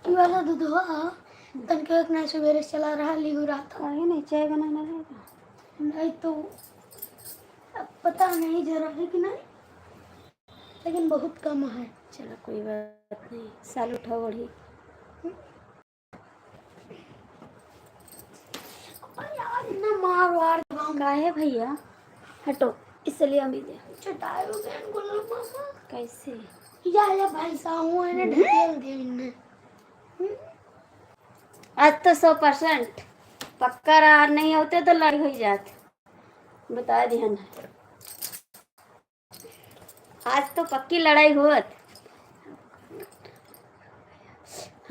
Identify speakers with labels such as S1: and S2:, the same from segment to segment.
S1: ये वाला दूध हुआ तन के एक ना सवेरे चला रहा लिहू रहा था।
S2: काहे नहीं चाय बनाना रहेगा?
S1: नहीं तो अब पता नहीं जरा है कि नहीं, लेकिन बहुत कम है।
S2: चलो कोई बात नहीं, साल उठाओ बढ़ी।
S1: यार इतना मार वार
S2: काहे भैया हटो, इसलिए हम दे
S1: चटाई हो गया गुल्लू मामा।
S2: कैसे
S1: या भाई साहब ने ढकेल दिया इन्हें।
S2: आज तो 100% पक्का रहा, नहीं होते तो लड़ाई हो जाती, बता ध्यान। आज तो पक्की लड़ाई होत।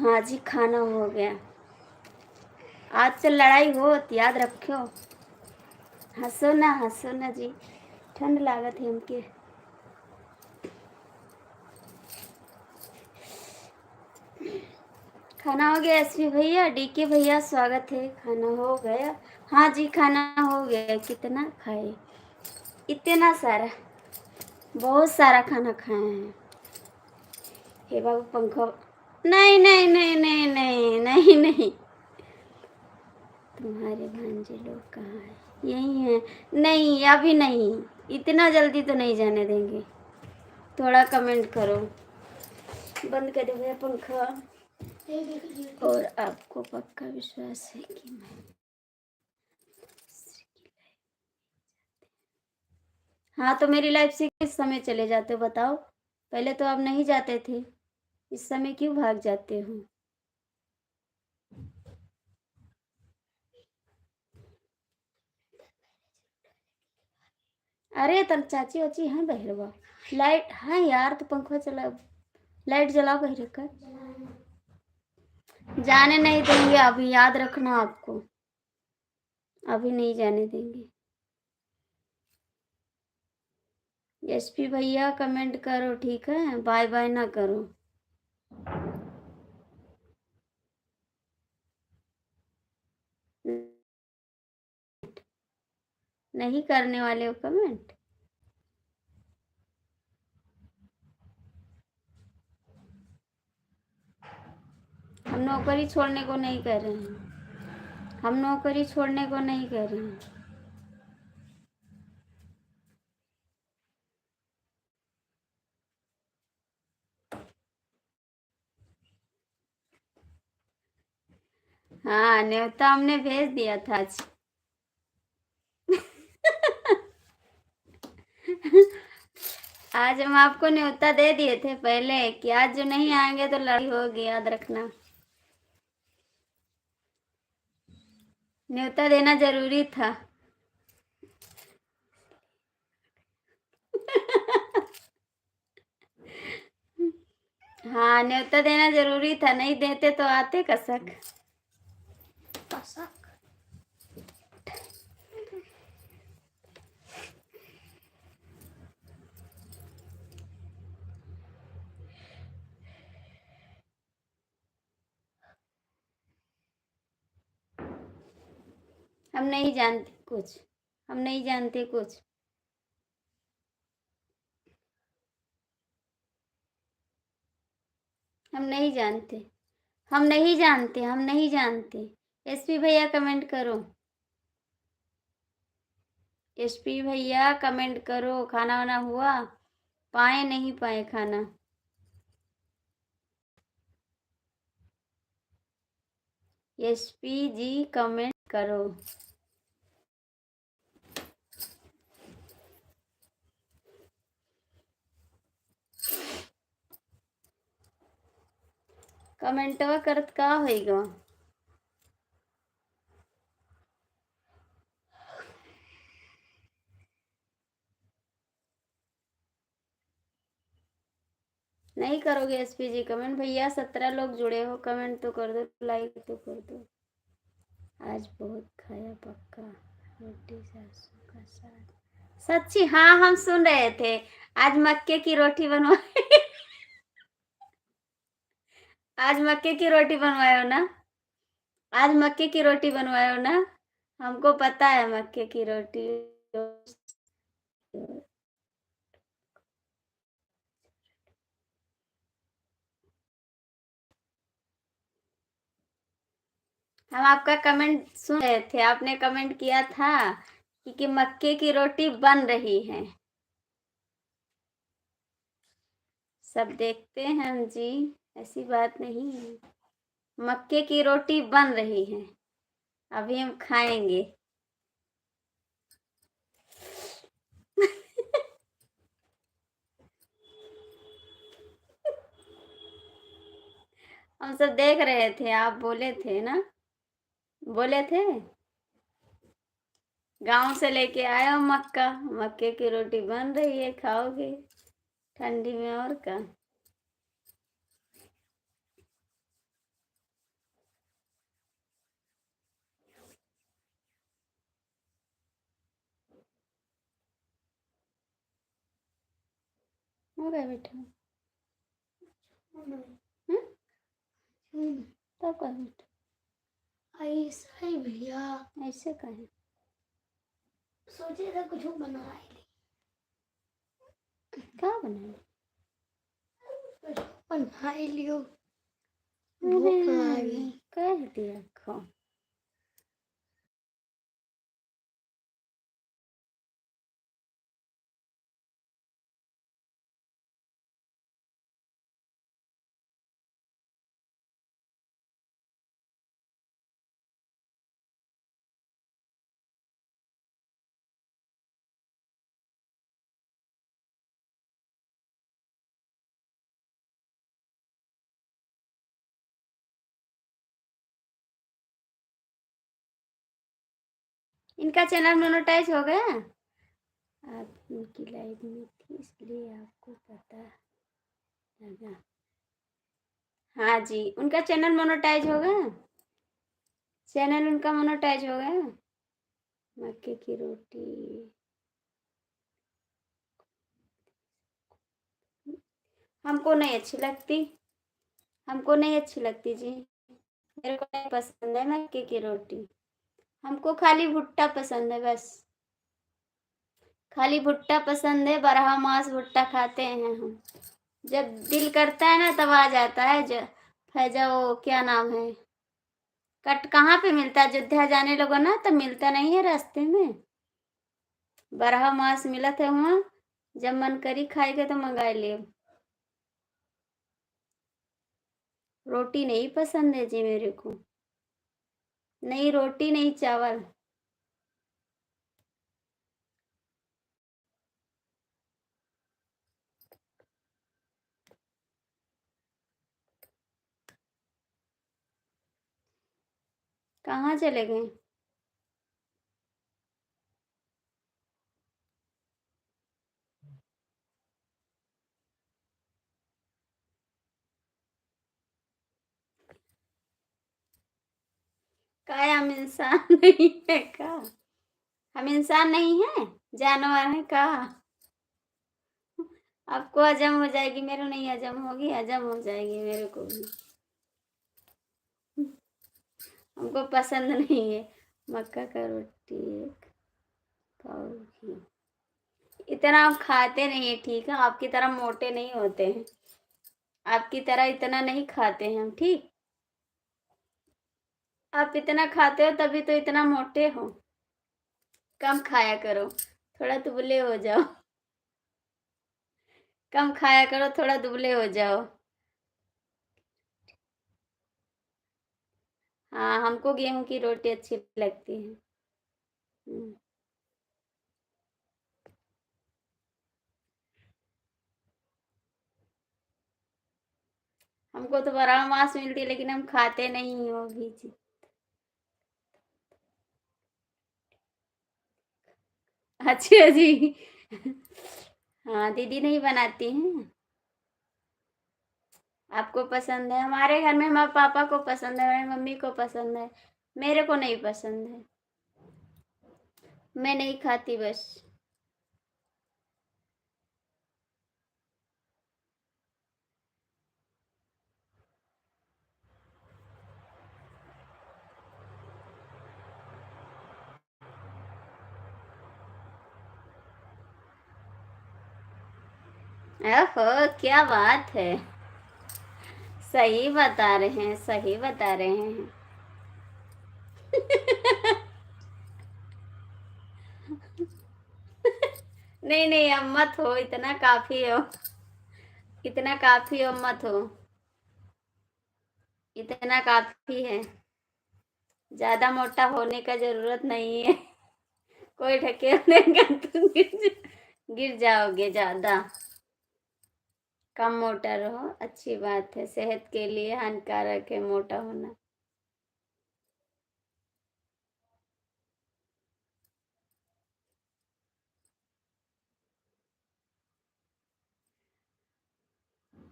S2: हाँ जी खाना हो गया, आज से लड़ाई होत, याद रखो। हंसो ना जी, ठंड लागत है हमके। खाना हो गया एसपी भैया, डीके भैया स्वागत है। खाना हो गया? हाँ जी खाना हो गया। कितना खाए? इतना सारा, बहुत सारा खाना खाए हैं। हे बाबू पंखा, नहीं नहीं नहीं नहीं नहीं नहीं नहीं, तुम्हारे भांजे लोग कहाँ हैं? यही है। नहीं अभी नहीं, इतना जल्दी तो नहीं जाने देंगे। थोड़ा कमेंट करो। बंद कर दो भैया पंखा। और आपको पक्का विश्वास है कि मैं, हाँ तो मेरी लाइफ से किस समय चले जाते हो बताओ? पहले तो आप नहीं जाते थे, इस समय क्यों भाग जाते हो? अरे तब चाची वाची हैं बहरवा, लाइट हाँ यार तो पंखा चला, लाइट जलाओ बहरे कर। जाने नहीं देंगे अभी, याद रखना आपको, अभी नहीं जाने देंगे। एसपी भैया कमेंट करो ठीक है, बाय बाय ना करो। नहीं करने वाले हो कमेंट? हम नौकरी छोड़ने को नहीं कर रहे हैं, हम नौकरी छोड़ने को नहीं कर रहे हैं। हाँ न्योता हमने भेज दिया था आज। आज हम आपको न्योता दे दिए थे पहले कि आज जो नहीं आएंगे तो लड़ाई होगी, याद रखना। न्योता देना जरूरी था। हाँ न्योता देना जरूरी था, नहीं देते तो आते कसक। हम नहीं जानते कुछ, हम नहीं जानते कुछ। हम नहीं जानते, हम नहीं जानते, हम नहीं जानते। एसपी भैया कमेंट करो, एसपी भैया कमेंट करो। खाना वाना हुआ? पाए नहीं पाए खाना? एसपी जी कमेंट करो। कमेंटवा करत का होइगा? नहीं करोगे एसपी जी कमेंट? भैया 17 लोग जुड़े हो, कमेंट तो कर दो, लाइक तो कर दो। आज बहुत खाया पक्का, रोटी सासू का साथ। सच्ची? हाँ हम सुन रहे थे, आज मक्के की रोटी बनवाई। आज मक्के की रोटी बनवाए हो ना? आज मक्के की रोटी बनवाए हो ना? हमको पता है मक्के की रोटी। हम आपका कमेंट सुन रहे थे, आपने कमेंट किया था कि मक्के की रोटी बन रही है। सब देखते हैं हम जी, ऐसी बात नहीं है। मक्के की रोटी बन रही है, अभी हम खाएंगे। हम सब देख रहे थे, आप बोले थे ना, बोले थे गांव से लेके आया हूँ मक्का, मक्के की रोटी बन रही है, खाओगे ठंडी में और का। हो गया बेटा। तब का बेटा
S1: ऐसा ही भैया,
S2: ऐसे कहे
S1: सोचे था कुछ बनाए
S2: क्या बनाए।
S1: कुछ बनाए लियो, भूख आ गई।
S2: कह दिया खाओ। इनका चैनल मोनेटाइज हो गया। आप उनकी लाइव में थी इसलिए आपको पता लगा। हाँ जी, उनका चैनल मोनेटाइज हो गया, चैनल उनका मोनेटाइज हो गया। मक्के की रोटी हमको नहीं अच्छी लगती, हमको नहीं अच्छी लगती जी, मेरे को नहीं पसंद है मक्के की रोटी। हमको खाली भुट्टा पसंद है बस, खाली भुट्टा पसंद है। 12 मास भुट्टा खाते हैं हम, जब दिल करता है ना तब आ जाता है। फैजा वो क्या नाम है, कट कहाँ पे मिलता है, अयोध्या जाने लोगो ना तो मिलता नहीं है रास्ते में। 12 मास मिला था वहाँ, जब मन करी खाएगा तो मंगा ले। रोटी नहीं पसंद है जी मेरे को, नहीं रोटी नहीं चावल। कहाँ चले गए। काय हम इंसान नहीं है का, हम इंसान नहीं है, जानवर है का। आपको हजम हो जाएगी, मेरे को नहीं हजम होगी, हजम हो जाएगी मेरे को भी। हमको पसंद नहीं है मक्का का रोटी, एक पाव घी। इतना आप खाते नहीं है, ठीक है, आपकी तरह मोटे नहीं होते हैं, आपकी तरह इतना नहीं खाते हैं हम, ठीक। आप इतना खाते हो तभी तो इतना मोटे हो, कम खाया करो, थोड़ा दुबले हो जाओ, कम खाया करो, थोड़ा दुबले हो जाओ। हाँ, हमको गेहूं की रोटी अच्छी लगती है। हम्म, हमको तो 12 मास मिलती है लेकिन हम खाते नहीं हो भी जी। अच्छा जी। हाँ, दीदी नहीं बनाती हैं, आपको पसंद है। हमारे घर में हमारे पापा को पसंद है, हमारी मम्मी को पसंद है, मेरे को नहीं पसंद है, मैं नहीं खाती बस। ओहो, क्या बात है, सही बता रहे हैं, सही बता रहे हैं। नहीं नहीं, अब मत हो, इतना काफी हो, इतना काफी हो, मत हो, इतना काफी है। ज्यादा मोटा होने का जरूरत नहीं है। कोई ढकेल देगा तो गिर जाओगे ज्यादा। कम मोटा रहो, अच्छी बात है, सेहत के लिए हानिकारक है मोटा होना।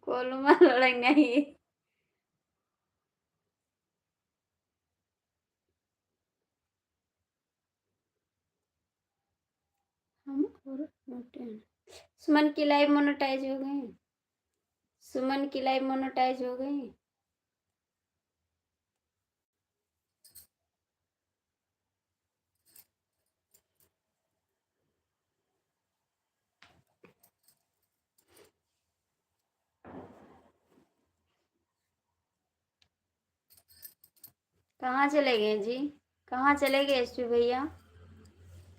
S2: कोलमा नहीं। हम और मोटे हैं। सुमन की लाइव मोनेटाइज हो गई। सुमन की लाइव मोनेटाइज हो गई। कहाँ चले गए जी? कहाँ चले गए एसपी भैया?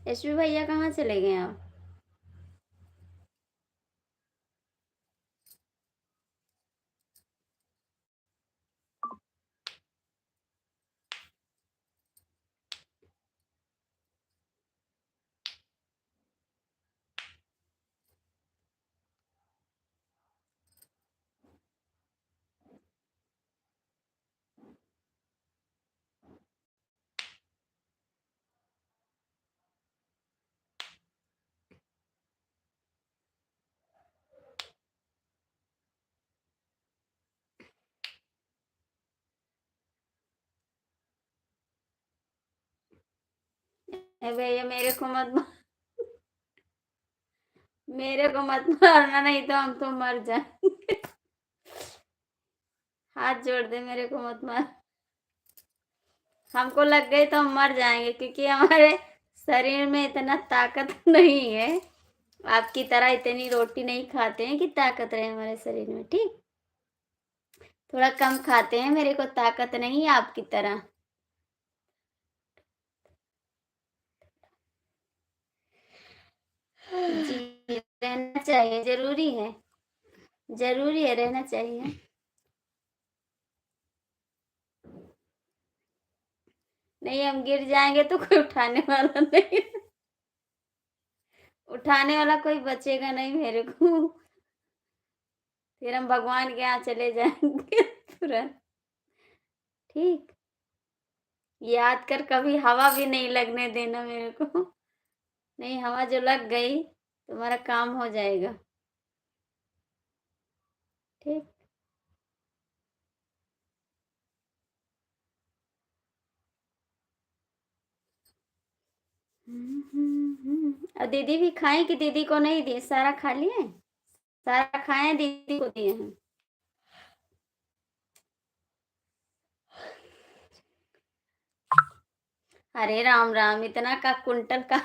S2: एसपी भैया कहाँ चले गए आप? भैया मेरे को मत मारना, नहीं तो हम तो मर जाएंगे। हाथ जोड़ दे, मेरे को मत मार। हमको लग गई तो हम मर जाएंगे, क्योंकि हमारे शरीर में इतना ताकत नहीं है। आपकी तरह इतनी रोटी नहीं खाते हैं कि ताकत रहे हमारे शरीर में, ठीक। थोड़ा कम खाते हैं, मेरे को ताकत नहीं है आपकी तरह। जी, रहना चाहिए, जरूरी है, जरूरी है, रहना चाहिए। नहीं, हम गिर जाएंगे तो कोई उठाने वाला नहीं, उठाने वाला कोई बचेगा नहीं मेरे को। फिर हम भगवान के यहाँ चले जाएंगे तुरंत, ठीक। याद कर, कभी हवा भी नहीं लगने देना मेरे को। नहीं, हवा जो लग गई तुम्हारा काम हो जाएगा, ठीक। और दीदी भी खाए कि दीदी को नहीं दिए? सारा खा लिए? सारा खाए, दीदी को दिए हैं। अरे राम राम, इतना का कुंटल का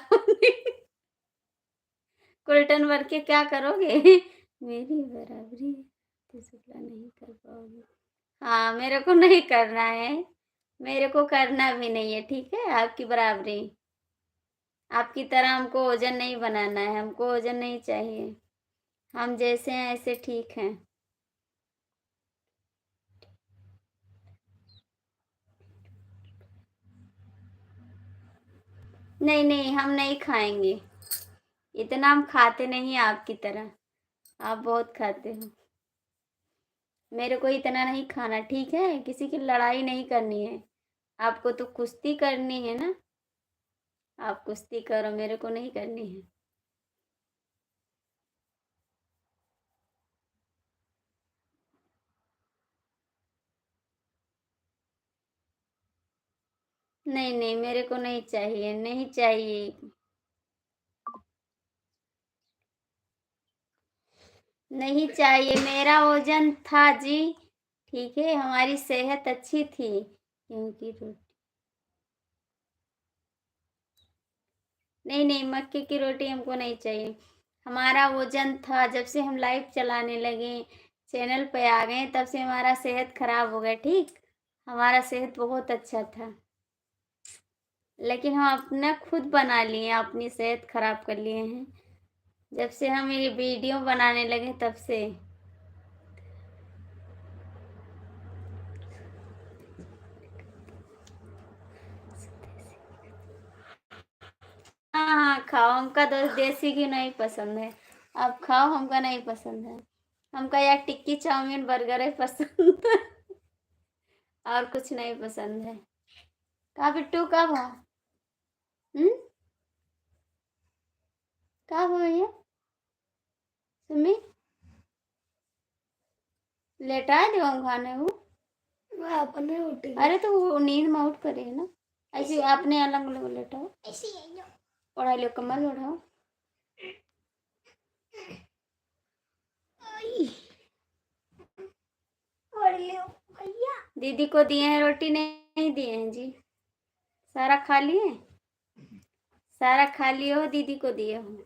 S2: कुल्टन भर के क्या करोगे? मेरी बराबरी तो शुक्ला नहीं कर पाओगे। हाँ, मेरे को नहीं करना है, मेरे को करना भी नहीं है, ठीक है, आपकी बराबरी। आपकी तरह हमको वजन नहीं बनाना है, हमको वजन नहीं चाहिए। हम जैसे हैं ऐसे ठीक हैं। नहीं नहीं, हम नहीं खाएंगे, इतना हम खाते नहीं हैं आपकी तरह। आप बहुत खाते हो, मेरे को इतना नहीं खाना, ठीक है। किसी की लड़ाई नहीं करनी है, आपको तो कुश्ती करनी है ना। आप कुश्ती करो, मेरे को नहीं करनी है। नहीं नहीं, मेरे को नहीं चाहिए, नहीं चाहिए। नहीं चाहिए, मेरा वजन था जी, ठीक है, हमारी सेहत अच्छी थी, क्योंकि रोटी। नहीं नहीं, मक्के की रोटी हमको नहीं चाहिए। हमारा वजन था, जब से हम लाइव चलाने लगे, चैनल पे आ गए, तब से हमारा सेहत खराब हो गया, ठीक। हमारा सेहत बहुत अच्छा था। लेकिन हम अपना खुद बना लिए हैं, अपनी सेहत खराब कर लिए हैं जब से हम ये वीडियो बनाने लगे तब से। हाँ हाँ खाओ, हमका तो देसी घी नहीं पसंद है। आप खाओ, हमका नहीं पसंद है। हमका या टिक्की चाउमीन बर्गर है पसंद है। और कुछ नहीं पसंद है। कहा बिट्टू कब हो? हम्म, कब हो भैया? सुमी लेटा दो हम खाने हो।
S1: वह अपने उठ गई।
S2: अरे तो वो नींद में उठ करे है ना, ऐसे आपने अलग अलग लेटाओ,
S1: ऐसे ही है जो।
S2: ओढ़ा लो, कम्बल ओढ़ाओ।
S1: आई, और लो भैया।
S2: दीदी को दिए हैं रोटी, नहीं दिए हैं जी? सारा खा लिए? सारा खा लिए हो, दीदी को दिए हो?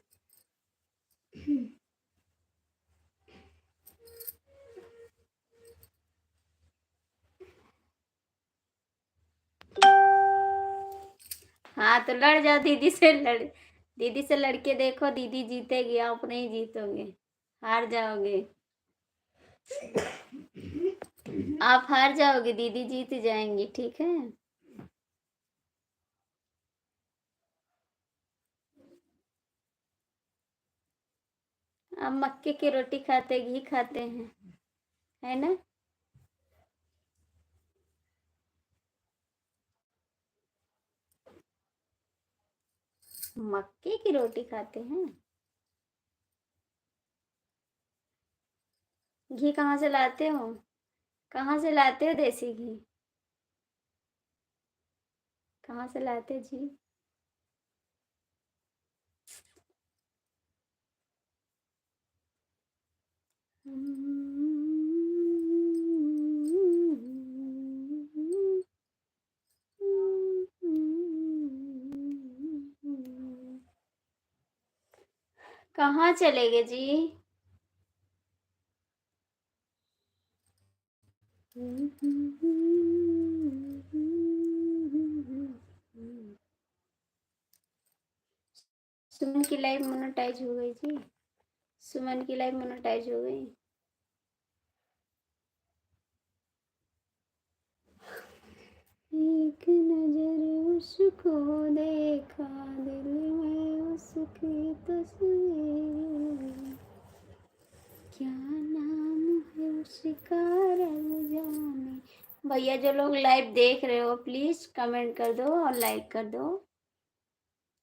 S2: हाँ तो लड़ जाओ दीदी से, दीदी से लड़के देखो, दीदी जीतेगी, आप नहीं जीतोगे, हार जाओगे। आप हार जाओगे, दीदी जीत जाएंगी, ठीक है? आप मक्के की रोटी खाते, घी खाते हैं, है ना? मक्के की रोटी खाते हैं। घी कहाँ से लाते हो? कहाँ से लाते हो देसी घी? कहाँ से लाते जी? कहाँ चले गए जी? सुमन की लाइफ मोनेटाइज हो गई जी। सुमन की लाइफ मोनेटाइज हो गई। एक नजर उसको देखा, दिल में उसकी तस्वीर, क्या नाम है उसका रब जाने। भैया जो लोग लाइव देख रहे हो प्लीज कमेंट कर दो और लाइक कर दो।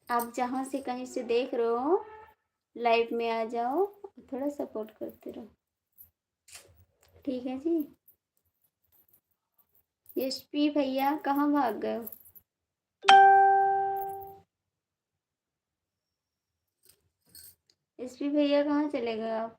S2: आप जहाँ से कहीं से देख रहे हो लाइव में आ जाओ, थोड़ा सपोर्ट करते रहो, ठीक है जी? एसपी भैया कहाँ भाग गए हो? एसपी भैया कहाँ चले गए आप?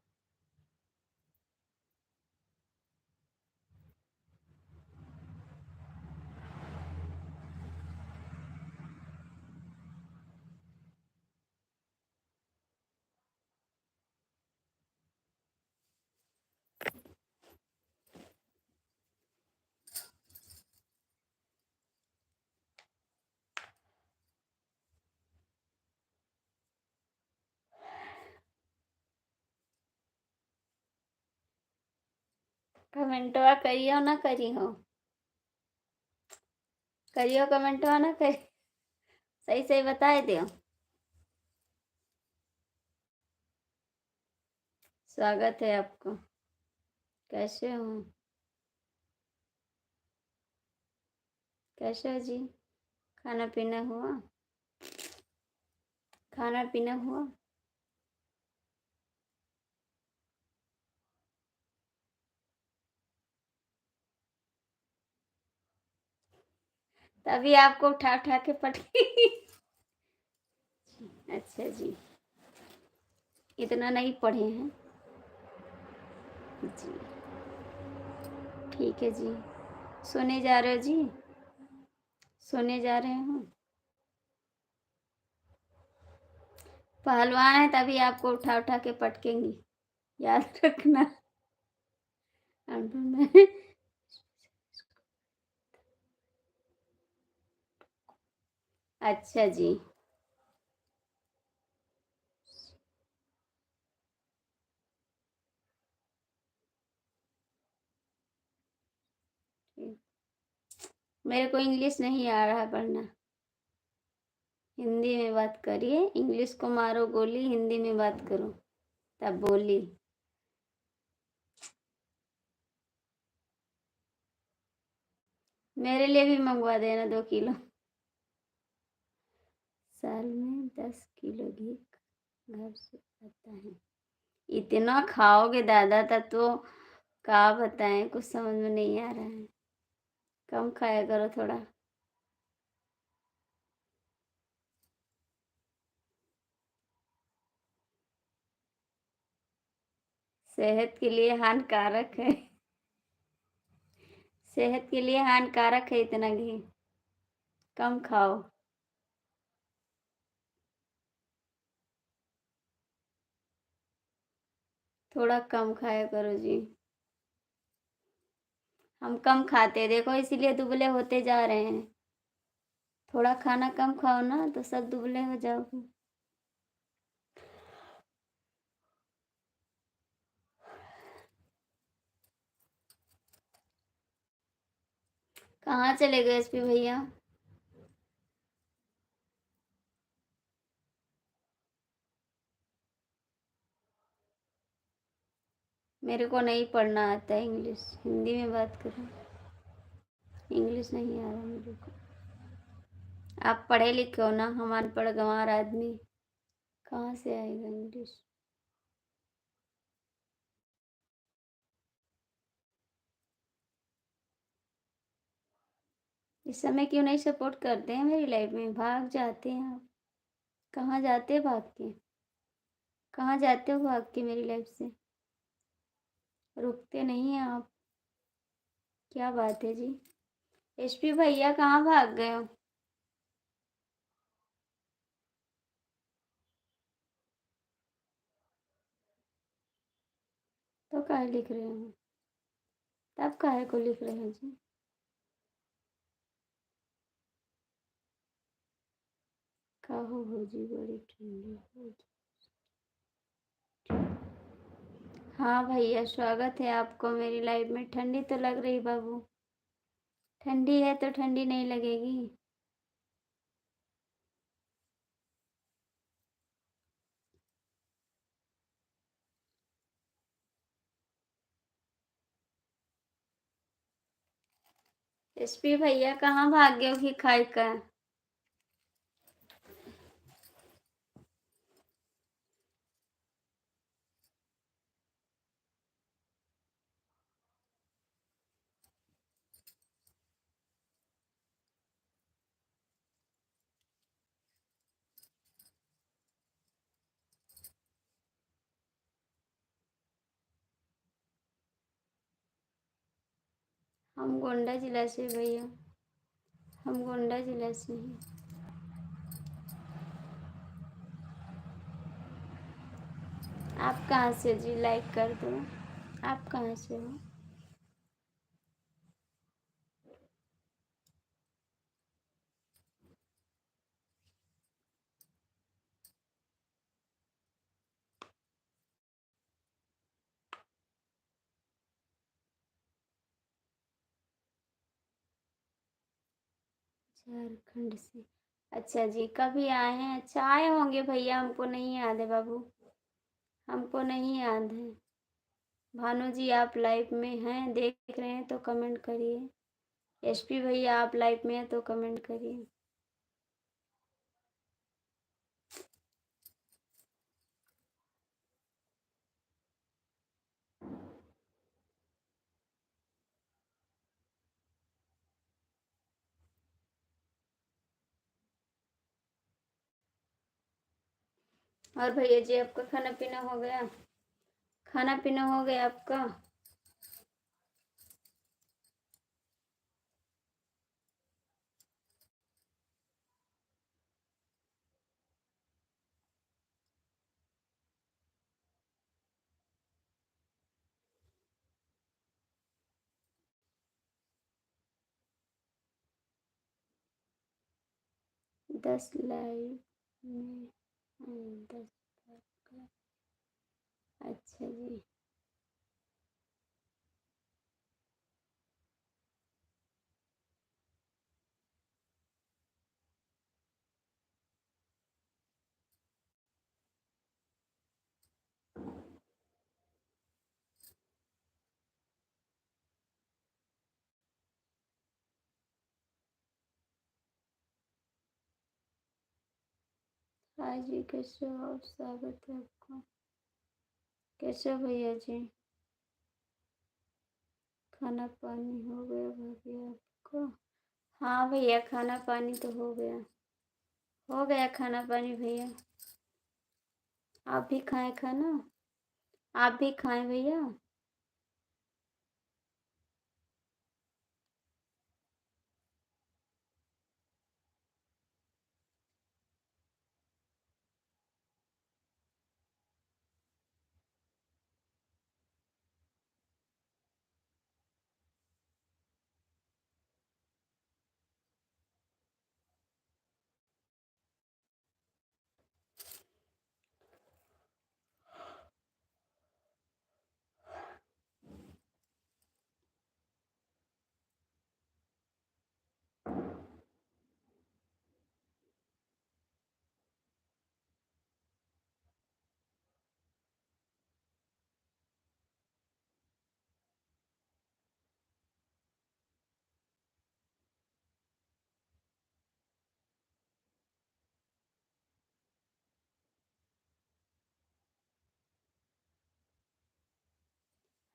S2: कमेंटवा करियो ना करी हो, करियो कमेंटवा ना करी, सही सही बताए दियो। स्वागत है आपको, कैसे हो? कैसे हो जी? खाना पीना हुआ? खाना पीना हुआ? तभी आपको उठा उठा के पटकी। अच्छा जी, इतना नहीं पढ़े हैं जी, ठीक है जी। सोने जा रहे हो जी? सोने जा रहे हो? पहलवान है तभी आपको उठा उठा के पटकेंगी, याद रखना। अच्छा जी। ठीक। मेरे को इंग्लिश नहीं आ रहा है पढ़ना। हिंदी में बात करिए, इंग्लिश को मारो गोली, हिंदी में बात करो तब बोली। मेरे लिए भी मंगवा देना 2 किलो। साल में 10 किलो घी घर से आता है। इतना खाओगे दादा तब तो क्या बताएं, कुछ समझ में नहीं आ रहा है। कम खाया करो थोड़ा। सेहत के लिए हानिकारक है। सेहत के लिए हानिकारक है इतना घी। कम खाओ। थोड़ा कम खाया करो जी। हम कम खाते हैं देखो, इसीलिए दुबले होते जा रहे हैं। थोड़ा खाना कम खाओ ना तो सब दुबले हो जाओगे। कहाँ चले गए एसपी भैया? मेरे को नहीं पढ़ना आता है इंग्लिश, हिंदी में बात करो। इंग्लिश नहीं आ रहा मेरे को। आप पढ़े लिखे हो ना, हम अनपढ़ गंवार आदमी कहाँ से आएगा इंग्लिश। इस समय क्यों नहीं सपोर्ट करते हैं मेरी लाइफ में? भाग जाते हैं आप। कहाँ जाते हैं भाग के? कहाँ जाते हो भाग के मेरी लाइफ से? रुकते नहीं हैं आप। क्या बात है जी? एसपी भैया कहाँ भाग गए हो? तो काहे लिख रहे हो? तब काहे को लिख रहे हैं जी? काहो भौजी बड़ी ठंडी हो। हाँ भैया, स्वागत है आपको मेरी लाइफ में। ठंडी तो लग रही बाबू। ठंडी है तो ठंडी नहीं लगेगी? एसपी भैया कहाँ भाग गए हो कि खाई का? हम गोंडा जिला से भैया। हम गोंडा जिला से हैं। आप कहाँ से जी? लाइक कर दो। आप कहाँ से हो? झारखंड से। अच्छा जी, कभी आए हैं? अच्छा आए होंगे भैया, हमको नहीं याद है बाबू। हमको नहीं याद है। भानु जी आप लाइव में हैं, देख रहे हैं तो कमेंट करिए। एसपी भैया आप लाइव में हैं तो कमेंट करिए। और भैया जी आपका खाना पीना हो गया? खाना पीना हो गया आपका? 10 लाइव में हैं, 10 का। अच्छा जी। हाँ जी, कैसे हो आप? स्वागत है आपका। कैसे हो भैया जी? खाना पानी हो गया भाभी आपका? हाँ भैया, खाना पानी तो हो गया। हो गया खाना पानी भैया। आप भी खाएं खाना? आप भी खाएं भैया।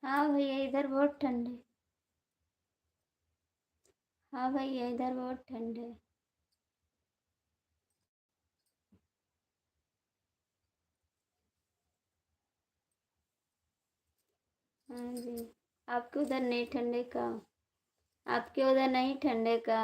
S2: हाँ भैया, इधर बहुत ठंड है। हाँ भैया, इधर बहुत ठंड है। हाँ जी। आपके उधर नहीं ठंडे का? आपके उधर नहीं ठंडे का?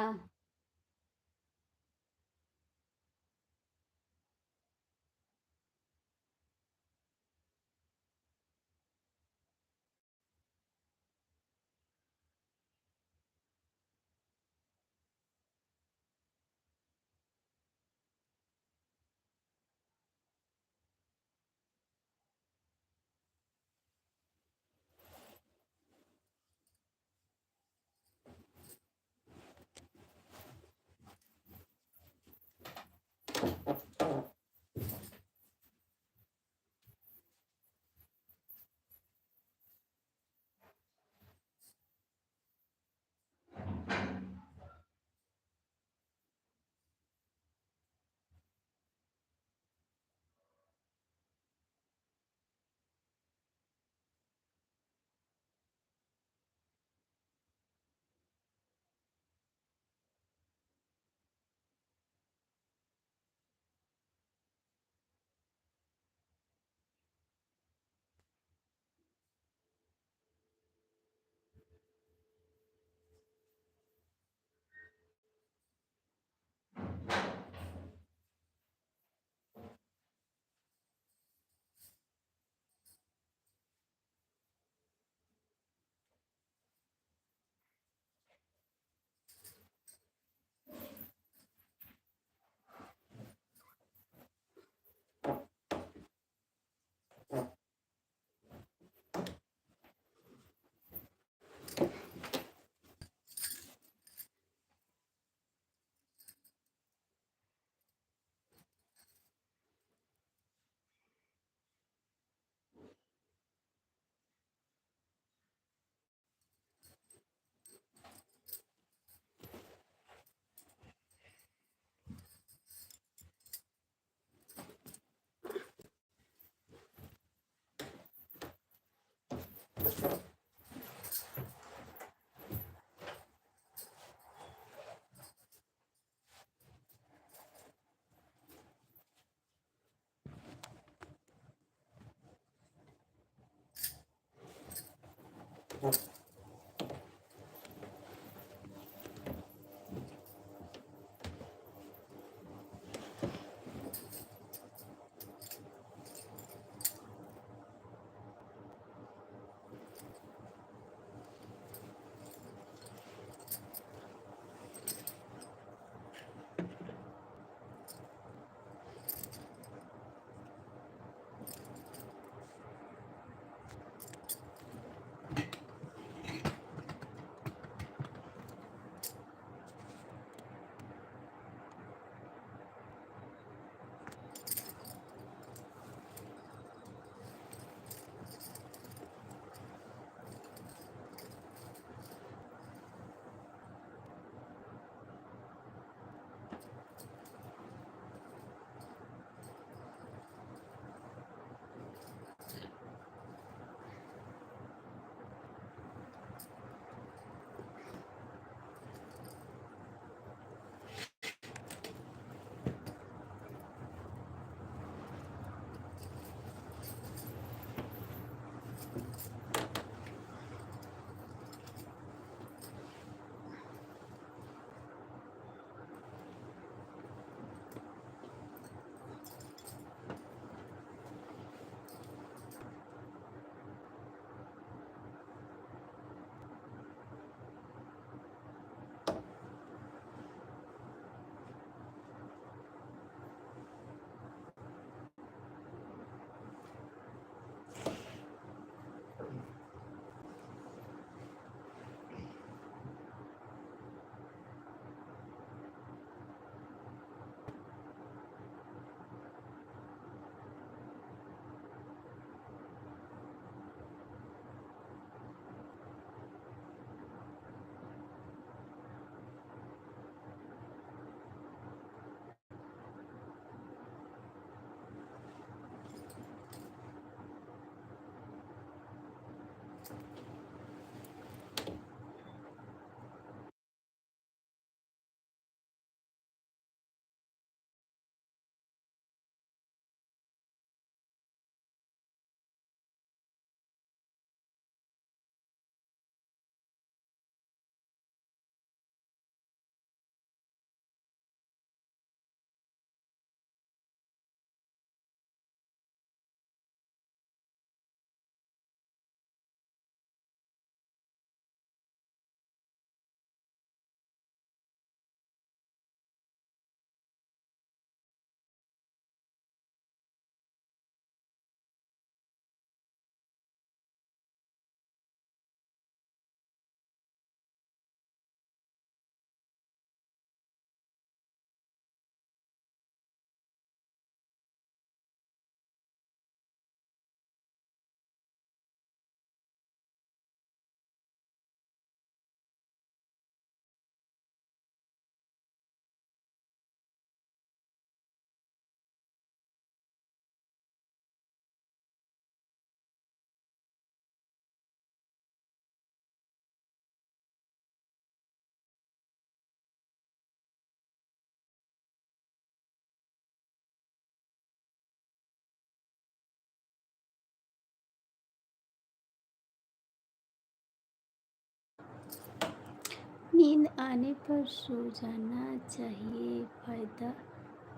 S2: नींद आने पर सो जाना चाहिए। फायदा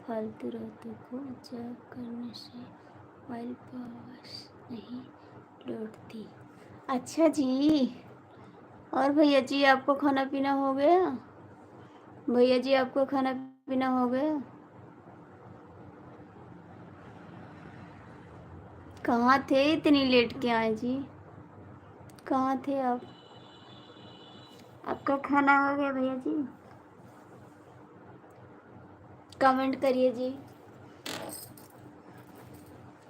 S2: फालतू रातों को जाग करने से मोबाइल पास नहीं लौटती। अच्छा जी। और भैया जी आपको खाना पीना हो गया? भैया जी आपको खाना पीना हो गया? कहाँ थे इतनी लेट के आए जी? कहाँ थे आप? आपका खाना हो गया भैया जी? कमेंट करिए जी।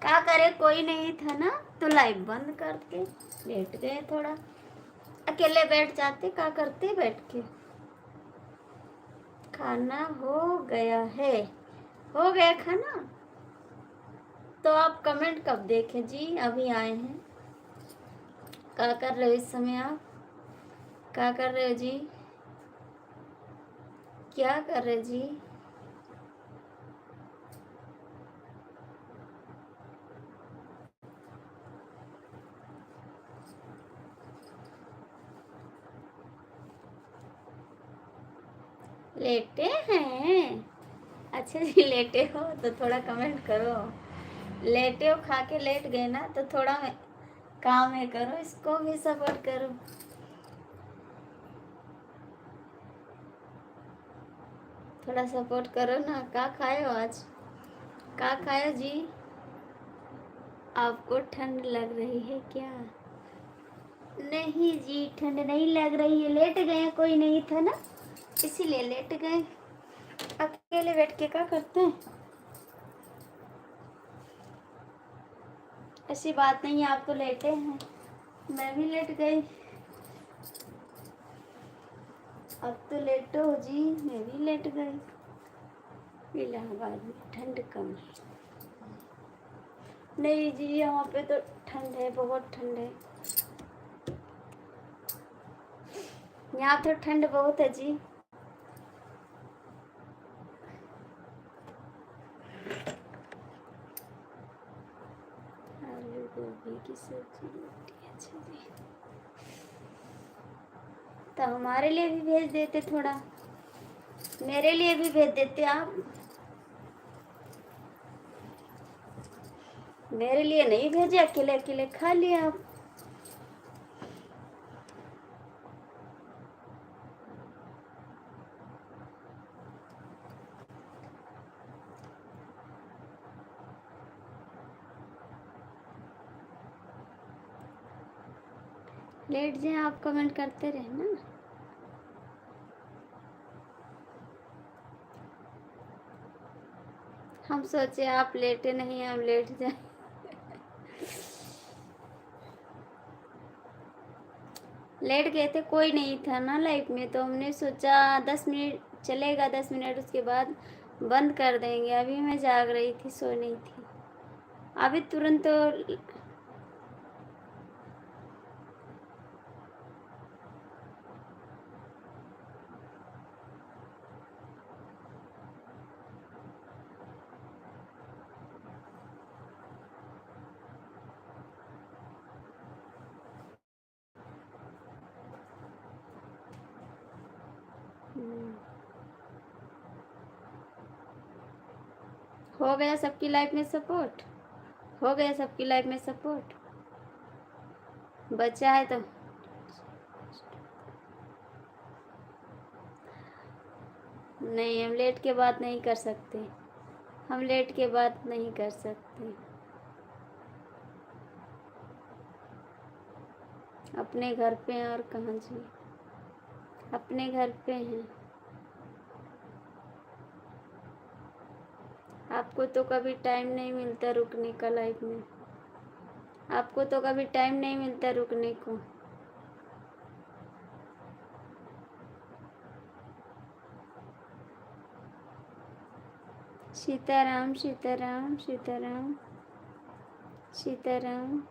S2: क्या करे, कोई नहीं था ना तो लाइव बंद करके लेट गए। थोड़ा अकेले बैठ जाते, क्या करते बैठ के। खाना हो गया है? हो गया खाना? तो आप कमेंट कब देखे जी? अभी आए हैं। क्या कर रहे हो इस समय आप? क्या कर रहे हो जी? क्या कर रहे जी? लेटे हैं? अच्छा जी, लेटे हो तो थोड़ा कमेंट करो। लेटे हो, खा के लेट गए ना तो थोड़ा काम है करो, इसको भी सपोर्ट करो। थोड़ा सपोर्ट करो ना। क्या खाए हो आज? क्या खाए हो जी? आपको ठंड लग रही है क्या? नहीं जी, ठंड नहीं लग रही है। लेट गए, कोई नहीं था ना इसीलिए लेट गए। अकेले बैठ के क्या करते हैं? ऐसी बात नहीं है, आप तो लेटे हैं। मैं भी लेट गई। अब तो लेटो हो जी, मैं भी लेट गई। इलाहाबाद में ठंड कम है? नहीं जी, यहाँ पे तो ठंड है, बहुत ठंड है। यहाँ तो ठंड बहुत है जी। आलू गोभी की सब्जी रोटी। अच्छा जी, तो हमारे लिए भी भेज देते थोड़ा। मेरे लिए भी भेज देते आप। मेरे लिए नहीं भेजे, अकेले अकेले खा लिया आप। लेट जाए आप, कमेंट करते रहना। हम सोचे आप लेटे नहीं, हम लेट जाए। लेट गए थे, कोई नहीं था ना लाइफ में, तो हमने सोचा 10 मिनट चलेगा, 10 मिनट उसके बाद बंद कर देंगे। अभी मैं जाग रही थी, सो नहीं थी अभी तुरंत तो। हो गया सबकी लाइफ में सपोर्ट? हो गया सबकी लाइफ में सपोर्ट? बच्चा है तो नहीं, हम लेट के बात नहीं कर सकते। हम लेट के बात नहीं कर सकते। अपने घर पे हैं और कहाँ जी? अपने घर पे हैं। आपको तो कभी टाइम नहीं मिलता रुकने का लाइफ में। आपको तो कभी टाइम नहीं मिलता रुकने को। सीताराम सीताराम सीताराम सीताराम।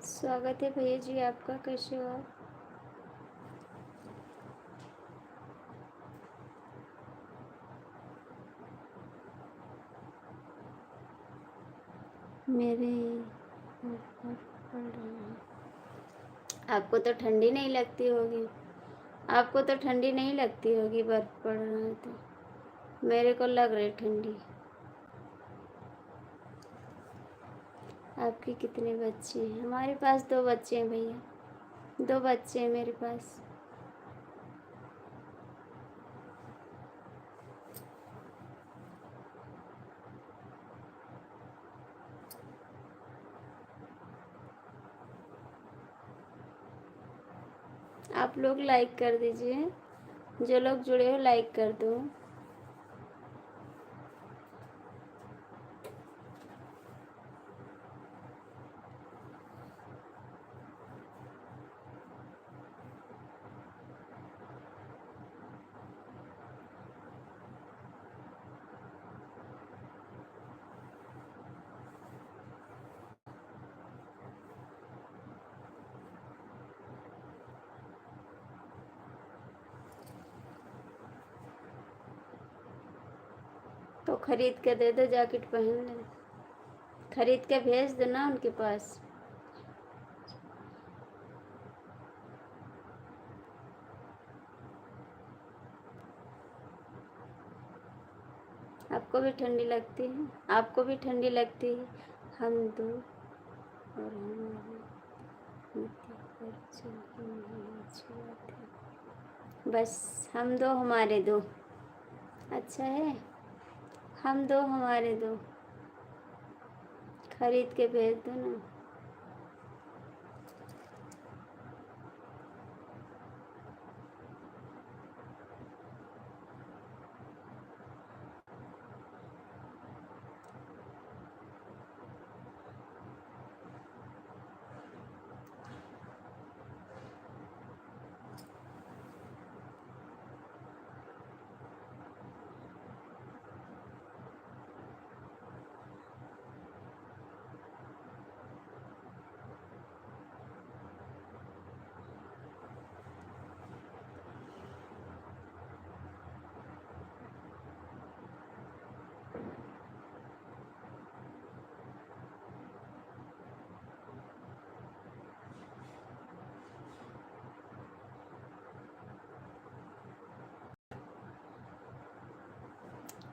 S2: स्वागत है भैया जी आपका, कैसे हो आप? मेरे ऊपर पड़ रहा है। आपको तो ठंडी नहीं लगती होगी, आपको तो ठंडी नहीं लगती होगी, बर्फ पड़ रहा है तो। मेरे को लग रही ठंडी। आपके कितने बच्चे हैं? हमारे पास 2 बच्चे हैं भैया, 2 बच्चे हैं मेरे पास। आप लोग लाइक कर दीजिए, जो लोग जुड़े हो लाइक कर दो। तो खरीद के दे दो, जैकेट पहन ले, खरीद के भेज दो ना उनके पास। आपको भी ठंडी लगती है? आपको भी ठंडी लगती है? हम 2 और हम मिट्टी पर चल के नहीं अच्छी बात है। बस हम 2 हमारे 2 अच्छा है, हम 2 हमारे 2 खरीद के भेज दो ना।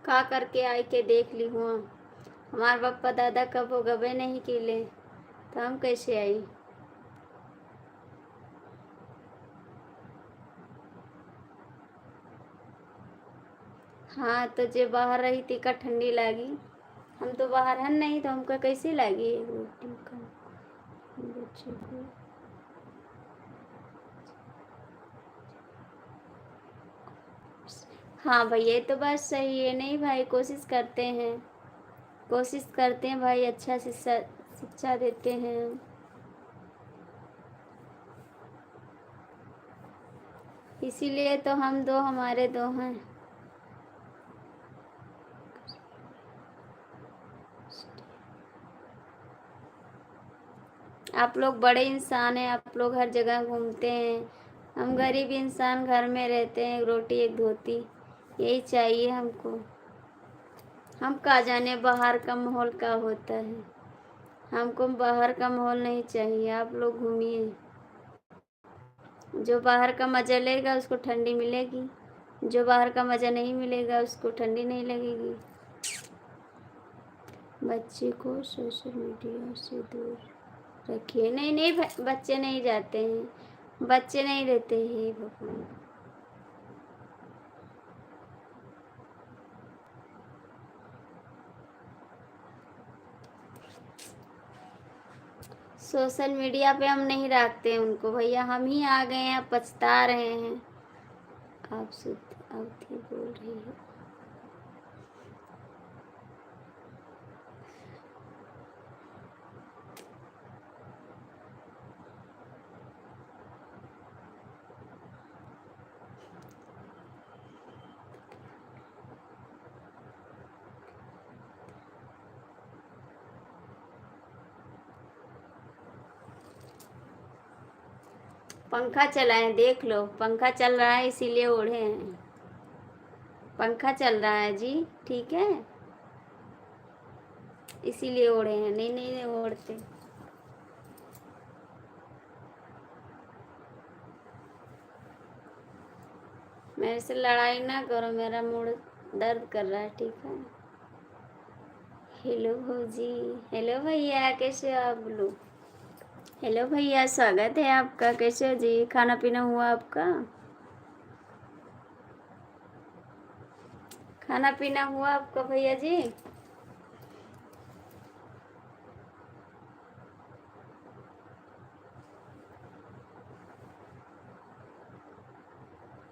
S2: का करके आई के देख ली हुआ। हमार पापा दादा कब हो गए नहीं किले, तो हम कैसे आई? हाँ तो जे बाहर रही थी का ठंडी लगी, हम तो बाहर हैं नहीं, तो हमको कैसे लगी रोटी का बच्चे को। हाँ भैया, ये तो बात सही है। नहीं भाई, कोशिश करते हैं भाई, अच्छा शिक्षा शिक्षा देते हैं। इसीलिए तो हम 2 हमारे 2 हैं। आप लोग बड़े इंसान हैं, आप लोग हर जगह घूमते हैं। हम गरीब इंसान घर में रहते हैं, एक रोटी एक धोती, यही चाहिए हमको। हम का जाने बाहर का माहौल क्या होता है, हमको बाहर का माहौल नहीं चाहिए। आप लोग घूमिए, जो बाहर का मज़ा लेगा उसको ठंडी मिलेगी, जो बाहर का मज़ा नहीं मिलेगा उसको ठंडी नहीं लगेगी। बच्चे को सोशल मीडिया से दूर रखिए। नहीं नहीं बच्चे नहीं जाते हैं, बच्चे नहीं रहते हैं भगवान। सोशल मीडिया पे हम नहीं रखते हैं उनको भैया, हम ही आ गए हैं, पछता रहे हैं। आप शुद्ध अवधि बोल रही है। पंखा चलाएं, देख लो पंखा चल रहा है इसीलिए ओढ़े हैं। पंखा चल रहा है जी, ठीक है, इसीलिए ओढ़े हैं, नहीं नहीं नहीं ओढ़ते। मेरे से लड़ाई ना करो, मेरा मूड दर्द कर रहा है, ठीक है। हेलो भौजी, हेलो भैया, कैसे हो आप लोग? हेलो भैया, स्वागत है आपका, कैसे हो जी? खाना पीना हुआ आपका? खाना पीना हुआ आपका भैया जी?